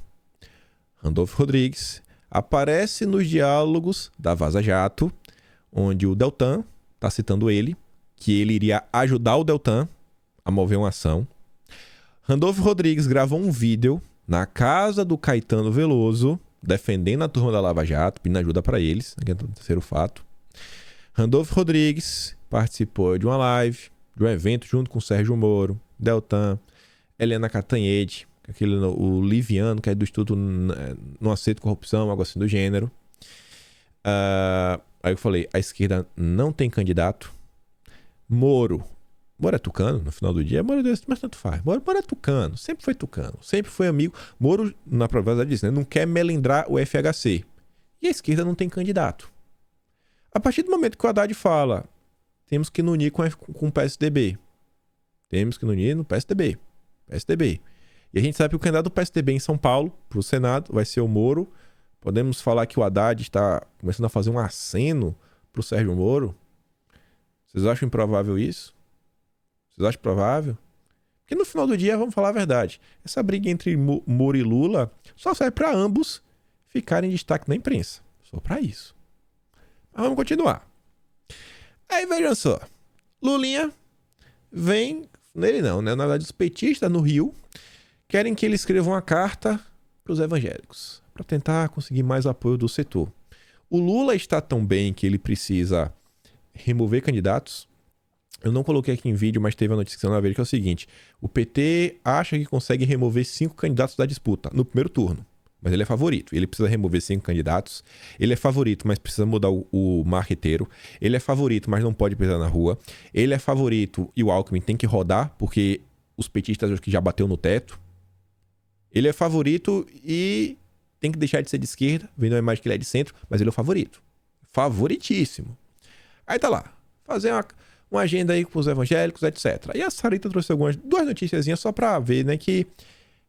Randolfo Rodrigues aparece nos diálogos da Vaza Jato, onde o Deltan está citando ele, que ele iria ajudar o Deltan a mover uma ação. Randolfo Rodrigues gravou um vídeo na casa do Caetano Veloso, defendendo a turma da Lava Jato, pedindo ajuda para eles, aqui é o terceiro fato. Randolfo Rodrigues participou de uma live, de um evento junto com o Sérgio Moro, Deltan, Helena Catanhede, o Liviano, que é do Instituto Não Aceito Corrupção, algo assim do gênero. Aí eu falei, a esquerda não tem candidato. Moro é tucano, no final do dia. Moro é desse, mas tanto faz. Moro é tucano, sempre foi amigo. Moro, na prova disso, né, não quer melindrar o FHC. E a esquerda não tem candidato. A partir do momento que o Haddad fala, temos que nos unir com o PSDB. Temos que nos unir no PSDB. E a gente sabe que o candidato do PSDB em São Paulo, para o Senado, vai ser o Moro. Podemos falar que o Haddad está começando a fazer um aceno para o Sérgio Moro. Vocês acham improvável isso? Vocês acham provável? Porque no final do dia, vamos falar a verdade, essa briga entre Moro e Lula só serve para ambos ficarem em destaque na imprensa. Só para isso. Mas vamos continuar. Aí vejam só. Lulinha vem... Nele não, né? Na verdade, os petistas no Rio querem que ele escreva uma carta para os evangélicos, para tentar conseguir mais apoio do setor. O Lula está tão bem que ele precisa remover candidatos. Eu não coloquei aqui em vídeo, mas teve a notícia na Veja que é o seguinte: o PT acha que consegue remover 5 candidatos da disputa no primeiro turno, mas ele é favorito. Ele precisa remover 5 candidatos. Ele é favorito, mas precisa mudar o marqueteiro. Ele é favorito, mas não pode pisar na rua. Ele é favorito e o Alckmin tem que rodar, porque os petistas acho que já bateu no teto. Ele é favorito e tem que deixar de ser de esquerda, vendo a imagem que ele é de centro, mas ele é o favorito. Favoritíssimo. Aí tá lá, fazer uma agenda aí com os evangélicos, etc. E a Sarita trouxe duas noticiazinhas só pra ver, né, que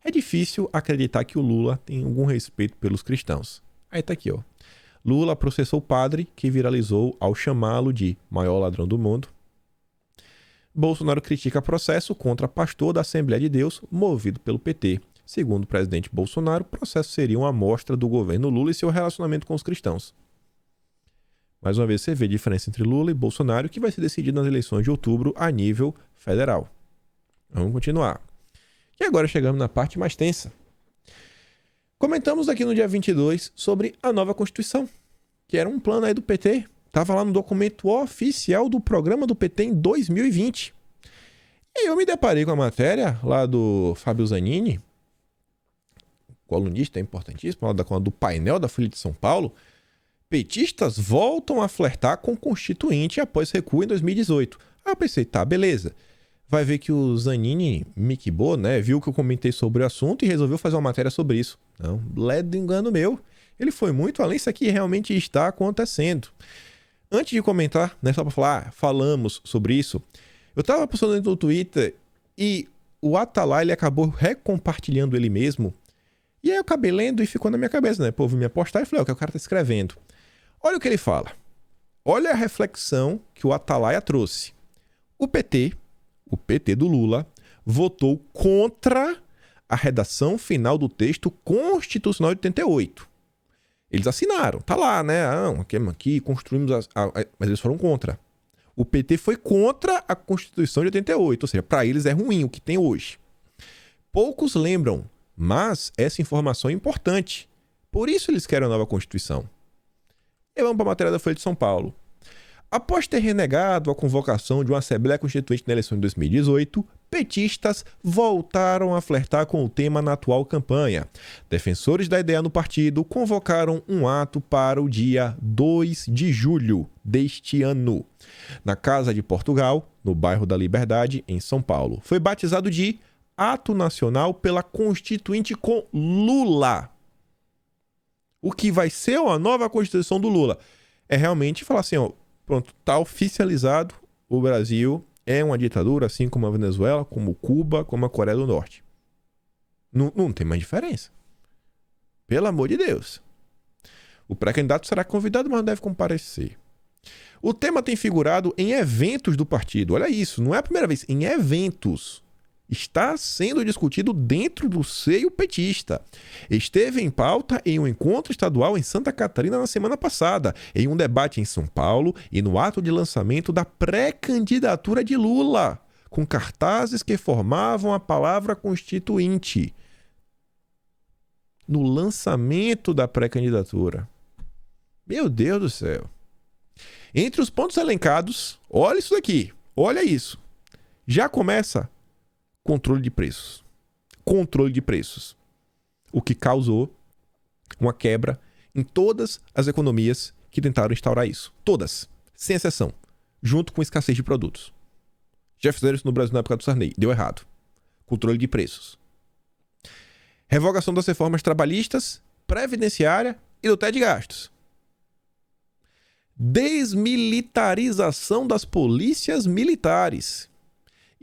é difícil acreditar que o Lula tem algum respeito pelos cristãos. Aí tá aqui, ó. Lula processou o padre que viralizou ao chamá-lo de maior ladrão do mundo. Bolsonaro critica processo contra pastor da Assembleia de Deus movido pelo PT. Segundo o presidente Bolsonaro, o processo seria uma amostra do governo Lula e seu relacionamento com os cristãos. Mais uma vez você vê a diferença entre Lula e Bolsonaro, que vai ser decidido nas eleições de outubro a nível federal. Vamos continuar. E agora chegamos na parte mais tensa. Comentamos aqui no dia 22 sobre a nova Constituição, que era um plano aí do PT. Estava lá no documento oficial do programa do PT em 2020. E eu me deparei com a matéria lá do Fábio Zanini, colunista importantíssimo, lá do painel da Folha de São Paulo. Petistas voltam a flertar com o Constituinte após recuo em 2018. Aí eu pensei, tá, beleza. Vai ver que o Zanini me quibou, né? Viu que eu comentei sobre o assunto e resolveu fazer uma matéria sobre isso. Não, ledo engano meu. Ele foi muito além, isso aqui realmente está acontecendo. Antes de comentar, né, só para falar, falamos sobre isso, eu tava postando dentro do Twitter e o Atalay, ele acabou recompartilhando ele mesmo. E aí eu acabei lendo e ficou na minha cabeça, né? Pô, vi minha postagem e falei, ó, o que o cara tá escrevendo. Olha o que ele fala. Olha a reflexão que o Atalay trouxe. O PT do Lula, votou contra a redação final do texto constitucional de 88. Eles assinaram, tá lá, né? Aqui construímos mas eles foram contra. O PT foi contra a Constituição de 88, ou seja, para eles é ruim o que tem hoje. Poucos lembram, mas essa informação é importante. Por isso eles querem a nova Constituição. E vamos para a matéria da Folha de São Paulo. Após ter renegado a convocação de uma Assembleia Constituinte na eleição de 2018, petistas voltaram a flertar com o tema na atual campanha. Defensores da ideia no partido convocaram um ato para o dia 2 de julho deste ano, na Casa de Portugal, no bairro da Liberdade, em São Paulo. Foi batizado de Ato Nacional pela Constituinte com Lula. O que vai ser a nova Constituição do Lula é realmente falar assim, ó, pronto, tá oficializado, o Brasil é uma ditadura, assim como a Venezuela, como Cuba, como a Coreia do Norte. Não tem mais diferença. Pelo amor de Deus. O pré-candidato será convidado, mas não deve comparecer. O tema tem figurado em eventos do partido. Olha isso, não é a primeira vez. Em eventos. Está sendo discutido dentro do seio petista. Esteve em pauta em um encontro estadual em Santa Catarina na semana passada, em um debate em São Paulo e no ato de lançamento da pré-candidatura de Lula, com cartazes que formavam a palavra constituinte. No lançamento da pré-candidatura. Meu Deus do céu. Entre os pontos elencados, olha isso daqui, olha isso. Já começa controle de preços. Controle de preços. O que causou uma quebra em todas as economias que tentaram instaurar isso. Todas. Sem exceção. Junto com escassez de produtos. Já fizeram isso no Brasil na época do Sarney. Deu errado. Controle de preços. Revogação das reformas trabalhistas, previdenciária e do teto de gastos. Desmilitarização das polícias militares.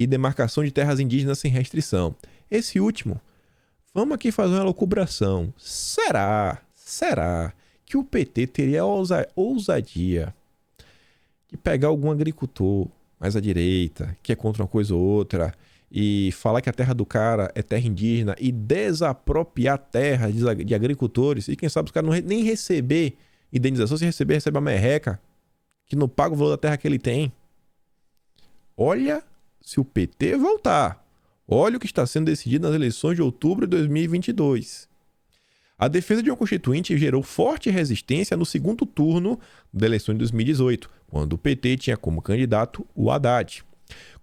E demarcação de terras indígenas sem restrição. Esse último, vamos aqui fazer uma locubração. Será que o PT teria ousadia de pegar algum agricultor mais à direita, que é contra uma coisa ou outra, e falar que a terra do cara é terra indígena e desapropriar terra de agricultores, e quem sabe os caras não nem receber indenização, se receber, recebe a merreca, que não paga o valor da terra que ele tem. Olha, se o PT voltar, olha o que está sendo decidido nas eleições de outubro de 2022. A defesa de um constituinte gerou forte resistência no segundo turno da eleição de 2018, quando o PT tinha como candidato o Haddad.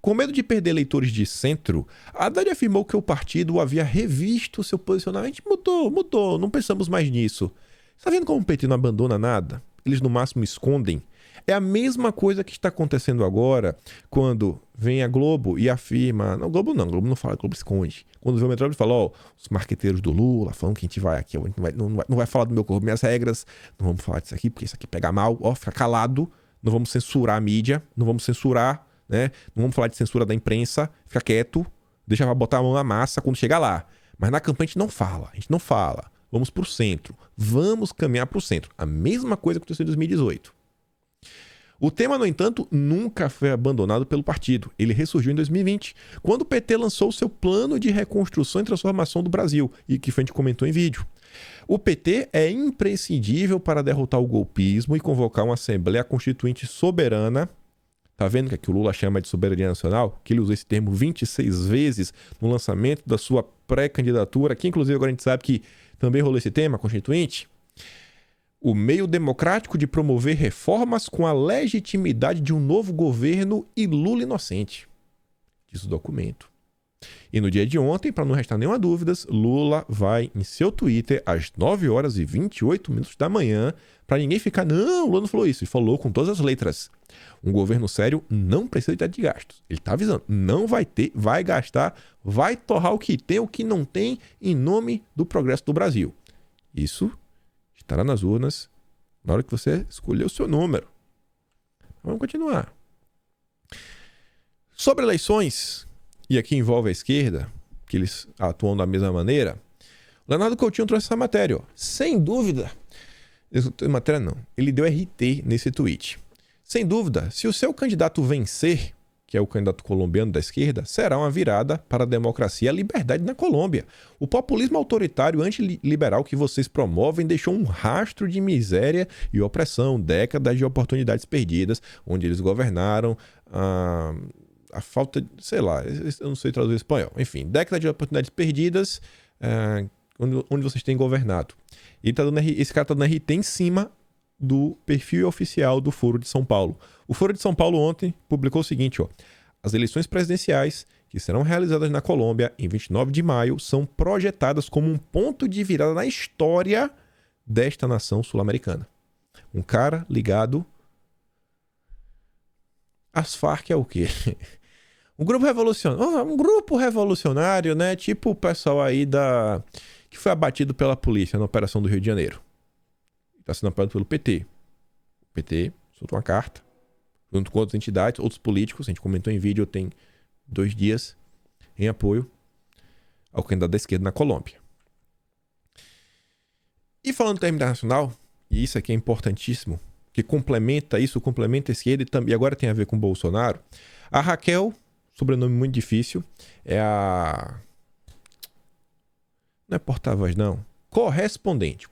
Com medo de perder eleitores de centro, Haddad afirmou que o partido havia revisto seu posicionamento. Mudou, não pensamos mais nisso. Está vendo como o PT não abandona nada? Eles no máximo escondem. É a mesma coisa que está acontecendo agora quando vem a Globo e afirma... Não, Globo não fala, Globo esconde. Quando vem o Metrópole e fala, ó, os marqueteiros do Lula falam que a gente vai aqui, não vai falar do meu corpo, minhas regras, não vamos falar disso aqui, porque isso aqui pega mal, ó, fica calado, não vamos censurar a mídia, não vamos censurar, né? Não vamos falar de censura da imprensa, fica quieto, deixa botar a mão na massa quando chegar lá. Mas na campanha a gente não fala. Vamos pro centro, vamos caminhar pro centro. A mesma coisa que aconteceu em 2018. O tema, no entanto, nunca foi abandonado pelo partido. Ele ressurgiu em 2020, quando o PT lançou seu plano de reconstrução e transformação do Brasil, e que a gente comentou em vídeo. O PT é imprescindível para derrotar o golpismo e convocar uma Assembleia Constituinte soberana. Tá vendo que aqui o Lula chama de soberania nacional? Que ele usou esse termo 26 vezes no lançamento da sua pré-candidatura, que inclusive agora a gente sabe que também rolou esse tema, constituinte. O meio democrático de promover reformas com a legitimidade de um novo governo e Lula inocente. Diz o documento. E no dia de ontem, para não restar nenhuma dúvida, Lula vai em seu Twitter às 9 horas e 28 minutos da manhã, para ninguém ficar, não, Lula não falou isso. Ele falou com todas as letras. Um governo sério não precisa de teto de gastos. Ele está avisando, não vai ter, vai gastar, vai torrar o que tem, o que não tem, em nome do progresso do Brasil. Isso estará nas urnas na hora que você escolher o seu número. Vamos continuar. Sobre eleições, e aqui envolve a esquerda, que eles atuam da mesma maneira, Leonardo Coutinho trouxe essa matéria. Ó. Sem dúvida, matéria não, ele deu RT nesse tweet. Sem dúvida, se o seu candidato vencer, que é o candidato colombiano da esquerda, será uma virada para a democracia e a liberdade na Colômbia. O populismo autoritário antiliberal que vocês promovem deixou um rastro de miséria e opressão, décadas de oportunidades perdidas, onde eles governaram a falta de, sei lá, eu não sei traduzir em espanhol, enfim, décadas de oportunidades perdidas onde vocês têm governado. E esse cara está dando RT em cima do perfil oficial do Foro de São Paulo. O Foro de São Paulo ontem publicou o seguinte, ó: as eleições presidenciais que serão realizadas na Colômbia em 29 de maio são projetadas como um ponto de virada na história desta nação sul-americana. Um cara ligado às Farc é o quê? Um grupo revolucionário, né? Tipo o pessoal aí que foi abatido pela polícia na Operação do Rio de Janeiro. Está sendo apoiado pelo PT. O PT soltou uma carta, junto com outras entidades, outros políticos, a gente comentou em vídeo, tem 2 dias, em apoio ao candidato da esquerda na Colômbia. E falando do termo internacional, e isso aqui é importantíssimo, que complementa isso, complementa a esquerda e agora tem a ver com o Bolsonaro, a Raquel, sobrenome muito difícil, não é porta-voz não, correspondente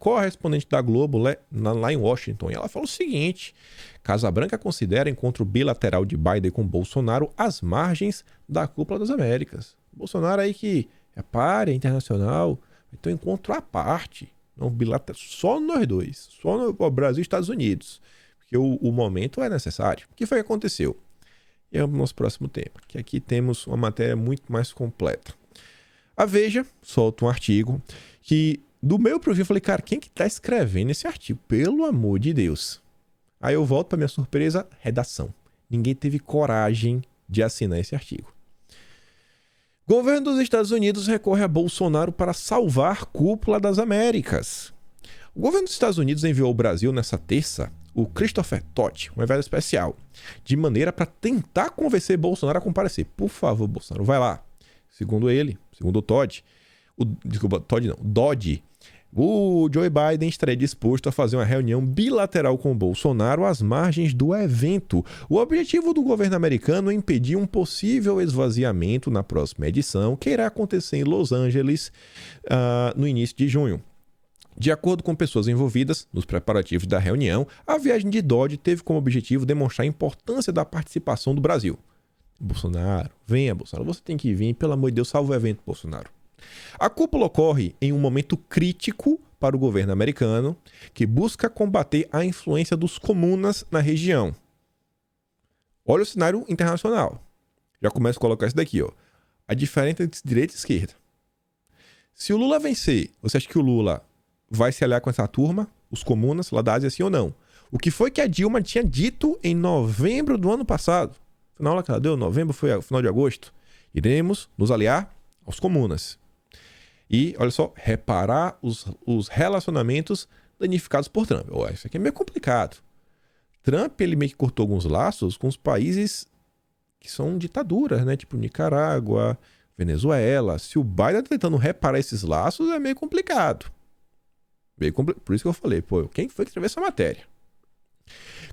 da Globo lá em Washington. E ela fala o seguinte: Casa Branca considera encontro bilateral de Biden com Bolsonaro às margens da Cúpula das Américas. Bolsonaro aí que é párea internacional, então encontro à parte, não bilateral, só nós dois, só no Brasil e Estados Unidos, porque o momento é necessário. O que foi que aconteceu? E é o nosso próximo tema, que aqui temos uma matéria muito mais completa. A Veja solta um artigo que, do meu perfil, eu falei, cara, quem que tá escrevendo esse artigo? Pelo amor de Deus. Aí eu volto para minha surpresa, redação. Ninguém teve coragem de assinar esse artigo. Governo dos Estados Unidos recorre a Bolsonaro para salvar Cúpula das Américas. O governo dos Estados Unidos enviou ao Brasil nessa terça o Christopher Todd, um enviado especial, de maneira para tentar convencer Bolsonaro a comparecer. Por favor, Bolsonaro, vai lá. Segundo ele, segundo o Todd, Dodd, o Joe Biden estaria disposto a fazer uma reunião bilateral com o Bolsonaro às margens do evento. O objetivo do governo americano é impedir um possível esvaziamento na próxima edição, que irá acontecer em Los Angeles no início de junho. De acordo com pessoas envolvidas nos preparativos da reunião, a viagem de Dodd teve como objetivo demonstrar a importância da participação do Brasil. Bolsonaro, venha, Bolsonaro, você tem que vir, pelo amor de Deus, salva o evento, Bolsonaro. A cúpula ocorre em um momento crítico para o governo americano, que busca combater a influência dos comunas na região. Olha o cenário internacional. Já começo a colocar isso daqui, ó. A diferença entre direita e esquerda. Se o Lula vencer, você acha que o Lula vai se aliar com essa turma, os comunas lá da Ásia, sim ou não? O que foi que a Dilma tinha dito em novembro do ano passado? Final que ela deu, novembro foi o final de agosto. Iremos nos aliar aos comunas. E, olha só, reparar os relacionamentos danificados por Trump. Isso aqui é meio complicado. Trump, ele meio que cortou alguns laços com os países que são ditaduras, né? Tipo Nicarágua, Venezuela. Se o Biden está tentando reparar esses laços, é meio complicado. Por isso que eu falei, quem foi que escreveu essa matéria?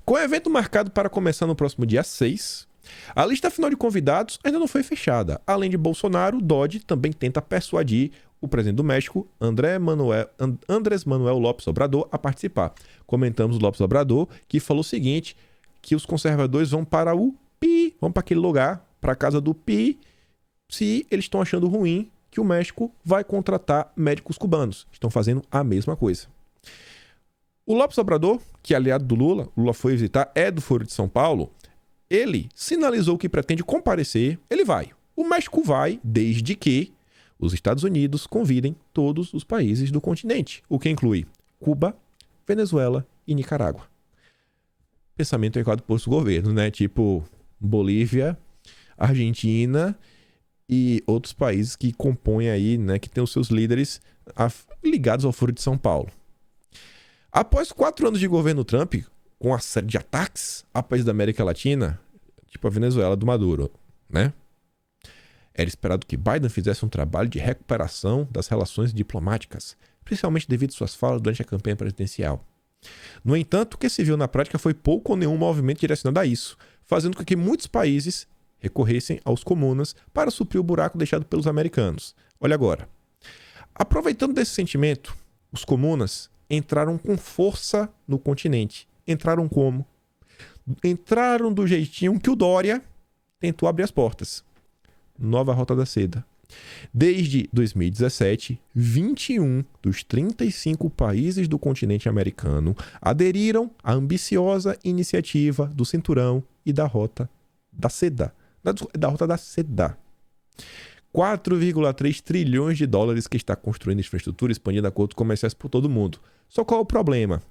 Com o evento marcado para começar no próximo dia 6, a lista final de convidados ainda não foi fechada. Além de Bolsonaro, Dodd também tenta persuadir o presidente do México, Andrés Manuel López Obrador, a participar. Comentamos o López Obrador, que falou o seguinte, que os conservadores vão para o PI, vão para aquele lugar, para a casa do PI, se eles estão achando ruim que o México vai contratar médicos cubanos. Estão fazendo a mesma coisa. O López Obrador, que é aliado do Lula, Lula foi visitar, é do Foro de São Paulo, ele sinalizou que pretende comparecer, ele vai. O México vai, desde que os Estados Unidos convidem todos os países do continente, o que inclui Cuba, Venezuela e Nicarágua. Pensamento equado por governos, né? Tipo Bolívia, Argentina e outros países que compõem aí, né? Que tem os seus líderes ligados ao Foro de São Paulo. Após 4 anos de governo Trump, com a série de ataques a países da América Latina, tipo a Venezuela do Maduro, né? Era esperado que Biden fizesse um trabalho de recuperação das relações diplomáticas, principalmente devido às suas falas durante a campanha presidencial. No entanto, o que se viu na prática foi pouco ou nenhum movimento direcionado a isso, fazendo com que muitos países recorressem aos comunas para suprir o buraco deixado pelos americanos. Olha agora. Aproveitando desse sentimento, os comunas entraram com força no continente. Entraram como? Entraram do jeitinho que o Dória tentou abrir as portas. Nova Rota da Seda. Desde 2017, 21 dos 35 países do continente americano aderiram à ambiciosa iniciativa do Cinturão e da Rota da Seda. Da Rota da Seda. 4,3 trilhões de dólares que está construindo infraestrutura expandindo acordos comerciais por todo mundo. Só qual é o problema?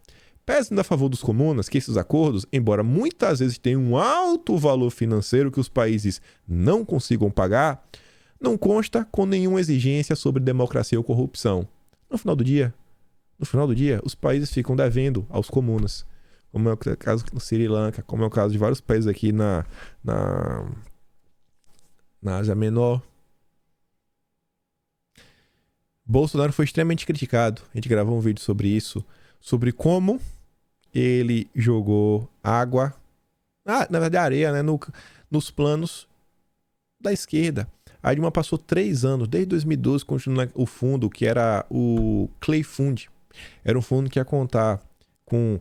Pesando a favor dos comunas que esses acordos, embora muitas vezes tenham um alto valor financeiro que os países não consigam pagar, não consta com nenhuma exigência sobre democracia ou corrupção. No final do dia, os países ficam devendo aos comunas. Como é o caso no Sri Lanka, como é o caso de vários países aqui na Ásia Menor. Bolsonaro foi extremamente criticado. A gente gravou um vídeo sobre isso. Sobre como ele jogou água, na verdade areia, né, nos planos da esquerda. A Dilma passou 3 anos, desde 2012, continuando o fundo, que era o Clay Fund. Era um fundo que ia contar com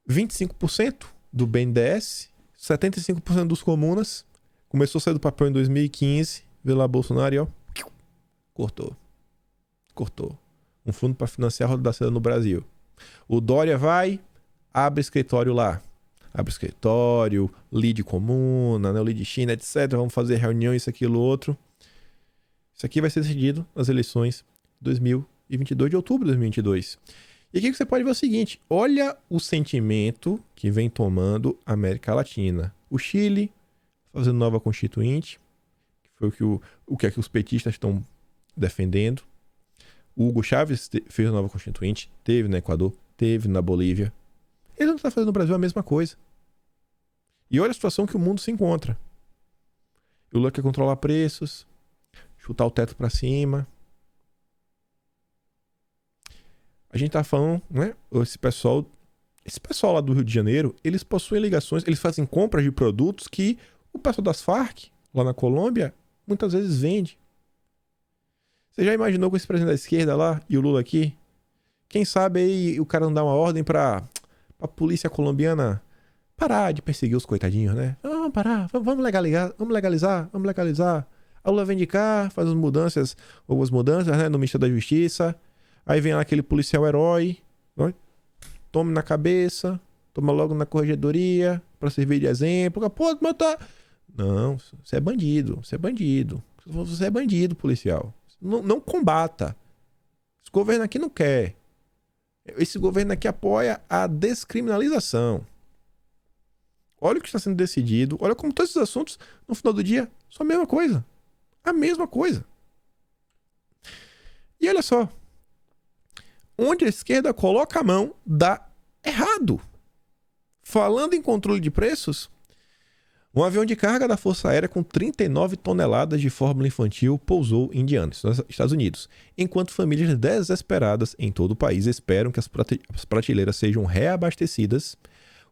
25% do BNDES, 75% dos comunas. Começou a sair do papel em 2015, veio lá Bolsonaro e ó, cortou. Um fundo para financiar a Rota da Seda no Brasil. O Dória vai, abre escritório lá. Abre escritório, lead comuna, né, o lead China, etc. Vamos fazer reunião, isso, aquilo, outro. Isso aqui vai ser decidido nas eleições de 2022, de outubro de 2022. E aqui você pode ver o seguinte, olha o sentimento que vem tomando a América Latina. O Chile fazendo nova constituinte, que foi o que os petistas estão defendendo. O Hugo Chávez fez a nova constituinte, teve no Equador, teve na Bolívia. Ele não está fazendo no Brasil a mesma coisa. E olha a situação que o mundo se encontra. O Lula quer controlar preços, chutar o teto para cima. A gente tá falando, né? Esse pessoal lá do Rio de Janeiro, eles possuem ligações, eles fazem compras de produtos que o pessoal das Farc, lá na Colômbia, muitas vezes vende. Você já imaginou com esse presidente da esquerda lá e o Lula aqui? Quem sabe aí o cara não dá uma ordem pra polícia colombiana parar de perseguir os coitadinhos, né? Vamos parar, vamos legalizar. A Lula vem de cá, faz algumas mudanças, né, no Ministério da Justiça. Aí vem lá aquele policial herói, né? Tome na cabeça, toma logo na corregedoria pra servir de exemplo. Pode matar. Não, você é bandido. Você é bandido, policial. Não combata. Esse governo aqui não quer. Esse governo aqui apoia a descriminalização. Olha o que está sendo decidido. Olha como todos esses assuntos, no final do dia, são a mesma coisa. A mesma coisa. E olha só. Onde a esquerda coloca a mão, dá errado. Falando em controle de preços, um avião de carga da Força Aérea com 39 toneladas de fórmula infantil pousou em Indiana, nos Estados Unidos, enquanto famílias desesperadas em todo o país esperam que as prateleiras sejam reabastecidas.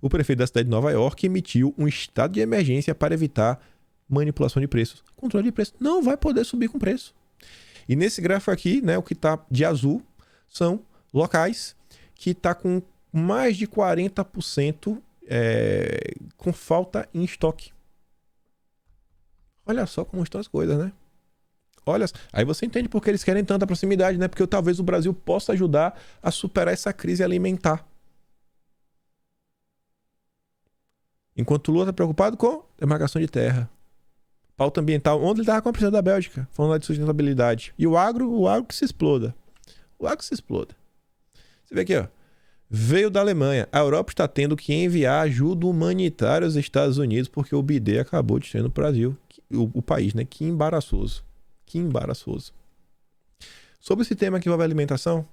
O prefeito da cidade de Nova York emitiu um estado de emergência para evitar manipulação de preços. Controle de preço. Não vai poder subir com preço. E nesse gráfico aqui, né, o que está de azul são locais que está com mais de 40% com falta em estoque. Olha só como estão as coisas, né? Olha, aí você entende por que eles querem tanta proximidade, né? Porque talvez o Brasil possa ajudar a superar essa crise alimentar. Enquanto o Lula está preocupado com demarcação de terra. Pauta ambiental, onde ele estava com a presidente da Bélgica, falando lá de sustentabilidade. E o agro que se exploda. O agro que se exploda. Você vê aqui, ó. Veio da Alemanha. A Europa está tendo que enviar ajuda humanitária aos Estados Unidos porque o BD acabou de ser no Brasil. O país, né? Que embaraçoso. Que embaraçoso. Sobre esse tema que envolve alimentação,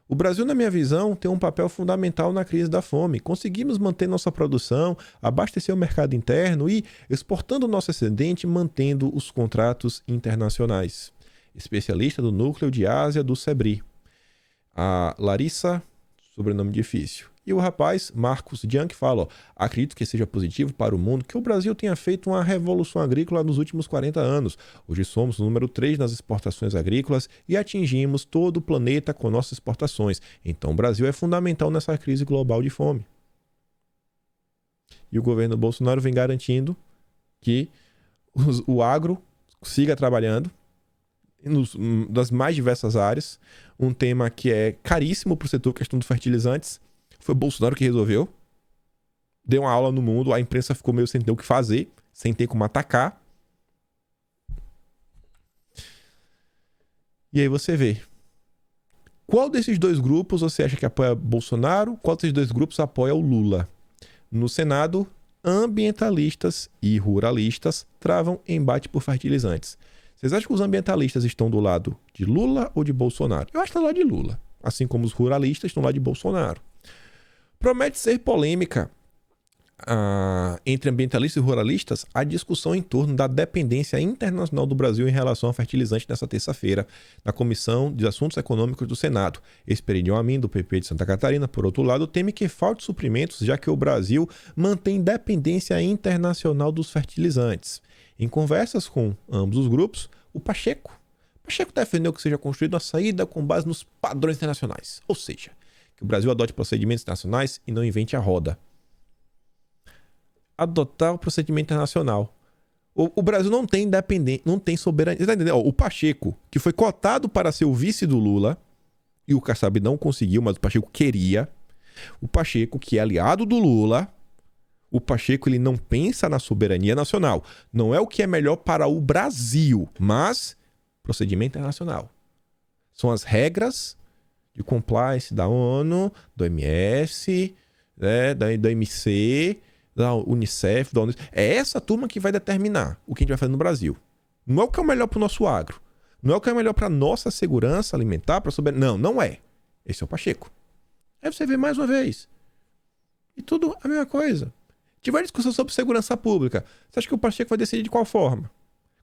o Brasil, na minha visão, tem um papel fundamental na crise da fome. Conseguimos manter nossa produção, abastecer o mercado interno e, exportando nosso excedente, mantendo os contratos internacionais. Especialista do Núcleo de Ásia do SEBRI. A Larissa, sobrenome difícil. E o rapaz, Marcos Junk, fala, ó, acredito que seja positivo para o mundo que o Brasil tenha feito uma revolução agrícola nos últimos 40 anos. Hoje somos o número 3 nas exportações agrícolas e atingimos todo o planeta com nossas exportações. Então o Brasil é fundamental nessa crise global de fome. E o governo Bolsonaro vem garantindo que o agro siga trabalhando das mais diversas áreas. Um tema que é caríssimo para o setor, questão dos fertilizantes. Foi Bolsonaro que resolveu. Deu uma aula no mundo, a imprensa ficou meio sem ter o que fazer, sem ter como atacar. E aí você vê. Qual desses dois grupos você acha que apoia Bolsonaro? Qual desses dois grupos apoia o Lula? No Senado, ambientalistas e ruralistas travam embate por fertilizantes. Vocês acham que os ambientalistas estão do lado de Lula ou de Bolsonaro? Eu acho que estão do lado de Lula. Assim como os ruralistas estão do lado de Bolsonaro. Promete ser polêmica entre ambientalistas e ruralistas a discussão em torno da dependência internacional do Brasil em relação a fertilizante nessa terça-feira, na Comissão de Assuntos Econômicos do Senado. Esperidion Amin, do PP de Santa Catarina, por outro lado, teme que falte suprimentos, já que o Brasil mantém dependência internacional dos fertilizantes. Em conversas com ambos os grupos, o Pacheco defendeu que seja construída uma saída com base nos padrões internacionais, ou seja, que o Brasil adote procedimentos internacionais e não invente a roda. Adotar o procedimento internacional. O Brasil não tem independência, não tem soberania. Você tá entendendo? O Pacheco, que foi cotado para ser o vice do Lula, e o Kassab não conseguiu, mas o Pacheco queria. O Pacheco, que é aliado do Lula, o Pacheco ele não pensa na soberania nacional. Não é o que é melhor para o Brasil, mas procedimento internacional. São as regras de compliance da ONU, do OMS, né, da OMC, da Unicef, da ONU. É essa turma que vai determinar o que a gente vai fazer no Brasil. Não é o que é melhor para o nosso agro. Não é o que é melhor para a nossa segurança alimentar, para soberania. Não é. Esse é o Pacheco. Aí você vê mais uma vez. E tudo a mesma coisa. Tiver discussão sobre segurança pública. Você acha que o Pacheco vai decidir de qual forma?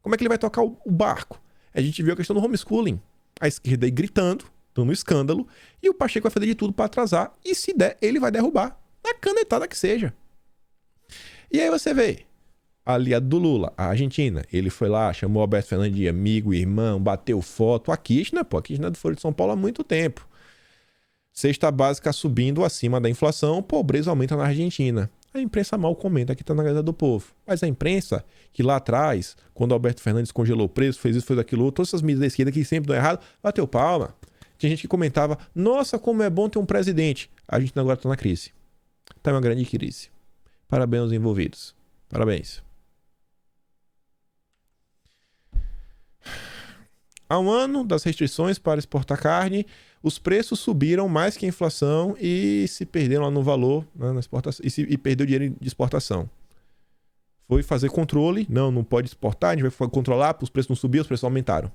Como é que ele vai tocar o barco? A gente viu a questão do homeschooling. A esquerda aí gritando, dando escândalo, e o Pacheco vai fazer de tudo para atrasar, e se der, ele vai derrubar, na canetada que seja. E aí você vê, aliado do Lula, a Argentina, ele foi lá, chamou o Alberto Fernandes de amigo, irmão, bateu foto, a Kirchner é do Foro de São Paulo há muito tempo. Cesta básica subindo acima da inflação, pobreza aumenta na Argentina. A imprensa mal comenta que está na casa do povo. Mas a imprensa, que lá atrás, quando o Alberto Fernandes congelou o preço, fez isso, fez aquilo, todas essas medidas da esquerda que sempre dão errado, bateu palma. Tinha gente que comentava, nossa, como é bom ter um presidente. A gente agora está na crise. Está uma grande crise. Parabéns aos envolvidos. Parabéns. Há um ano das restrições para exportar carne, os preços subiram mais que a inflação e se perderam lá no valor, né, na exportação, e perdeu dinheiro de exportação. Foi fazer controle, não pode exportar, a gente vai controlar, os preços não subiram, os preços aumentaram.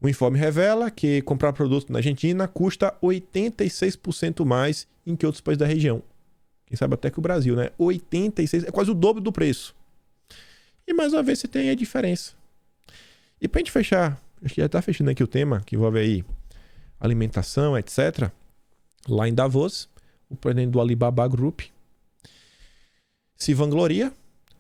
O informe revela que comprar produto na Argentina custa 86% mais em que outros países da região. Quem sabe até que o Brasil, né? 86%, é quase o dobro do preço. E mais uma vez você tem a diferença. E pra gente fechar, acho que já tá fechando aqui o tema, que envolve aí alimentação, etc. Lá em Davos, o presidente do Alibaba Group se vangloria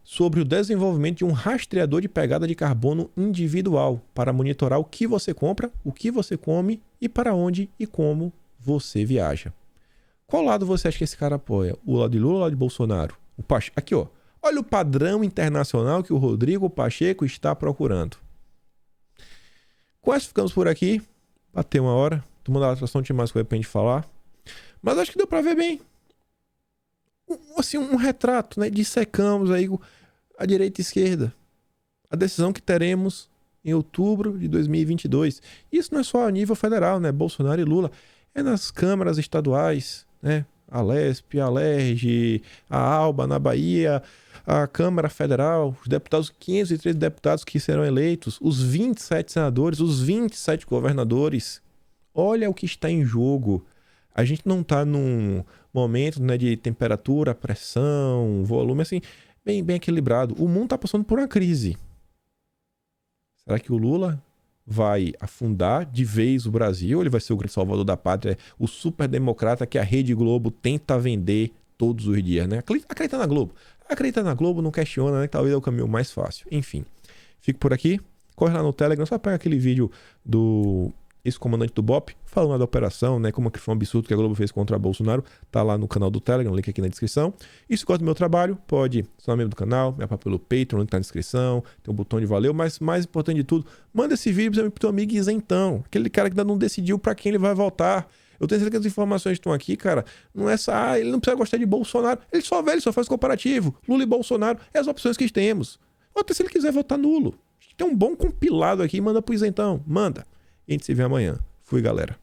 sobre o desenvolvimento de um rastreador de pegada de carbono individual para monitorar o que você compra, o que você come e para onde e como você viaja. Qual lado você acha que esse cara apoia? O lado de Lula ou o lado de Bolsonaro? Aqui, ó. Olha o padrão internacional que o Rodrigo Pacheco está procurando. Com essa ficamos por aqui. Bateu uma hora. Turma da atração tinha mais coisa pra gente falar. Mas acho que deu pra ver bem. Assim, um retrato, né? Dissecamos aí a direita e a esquerda. A decisão que teremos em outubro de 2022. Isso não é só a nível federal, né? Bolsonaro e Lula. É nas câmaras estaduais, né? A Lesp, a Alerj, a Alba na Bahia, a Câmara Federal, os deputados, 513 deputados que serão eleitos, os 27 senadores, os 27 governadores. Olha o que está em jogo. A gente não está num momento, né, de temperatura, pressão, volume, assim, bem equilibrado. O mundo está passando por uma crise. Será que o Lula vai afundar de vez o Brasil? Ele vai ser o grande salvador da pátria, o superdemocrata que a Rede Globo tenta vender todos os dias, né? Acredita na Globo. Acredita na Globo, não questiona, né? Que talvez é o caminho mais fácil. Enfim, fico por aqui. Corre lá no Telegram, só pega aquele vídeo do ex-comandante do BOPE, falando da operação, né? Como que foi um absurdo que a Globo fez contra Bolsonaro. Tá lá no canal do Telegram, link aqui na descrição. E se gosta do meu trabalho, pode se tornar membro do canal, me apoiar pelo Patreon, link tá na descrição, tem um botão de valeu, mas mais importante de tudo, manda esse vídeo pro teu amigo isentão, aquele cara que ainda não decidiu pra quem ele vai votar. Eu tenho certeza que as informações que estão aqui, cara, não é só, ele não precisa gostar de Bolsonaro, ele só vê, ele só faz comparativo. Lula e Bolsonaro é as opções que temos. Ou até se ele quiser votar nulo. Tem um bom compilado aqui, manda pro isentão, manda. A gente se vê amanhã. Fui, galera.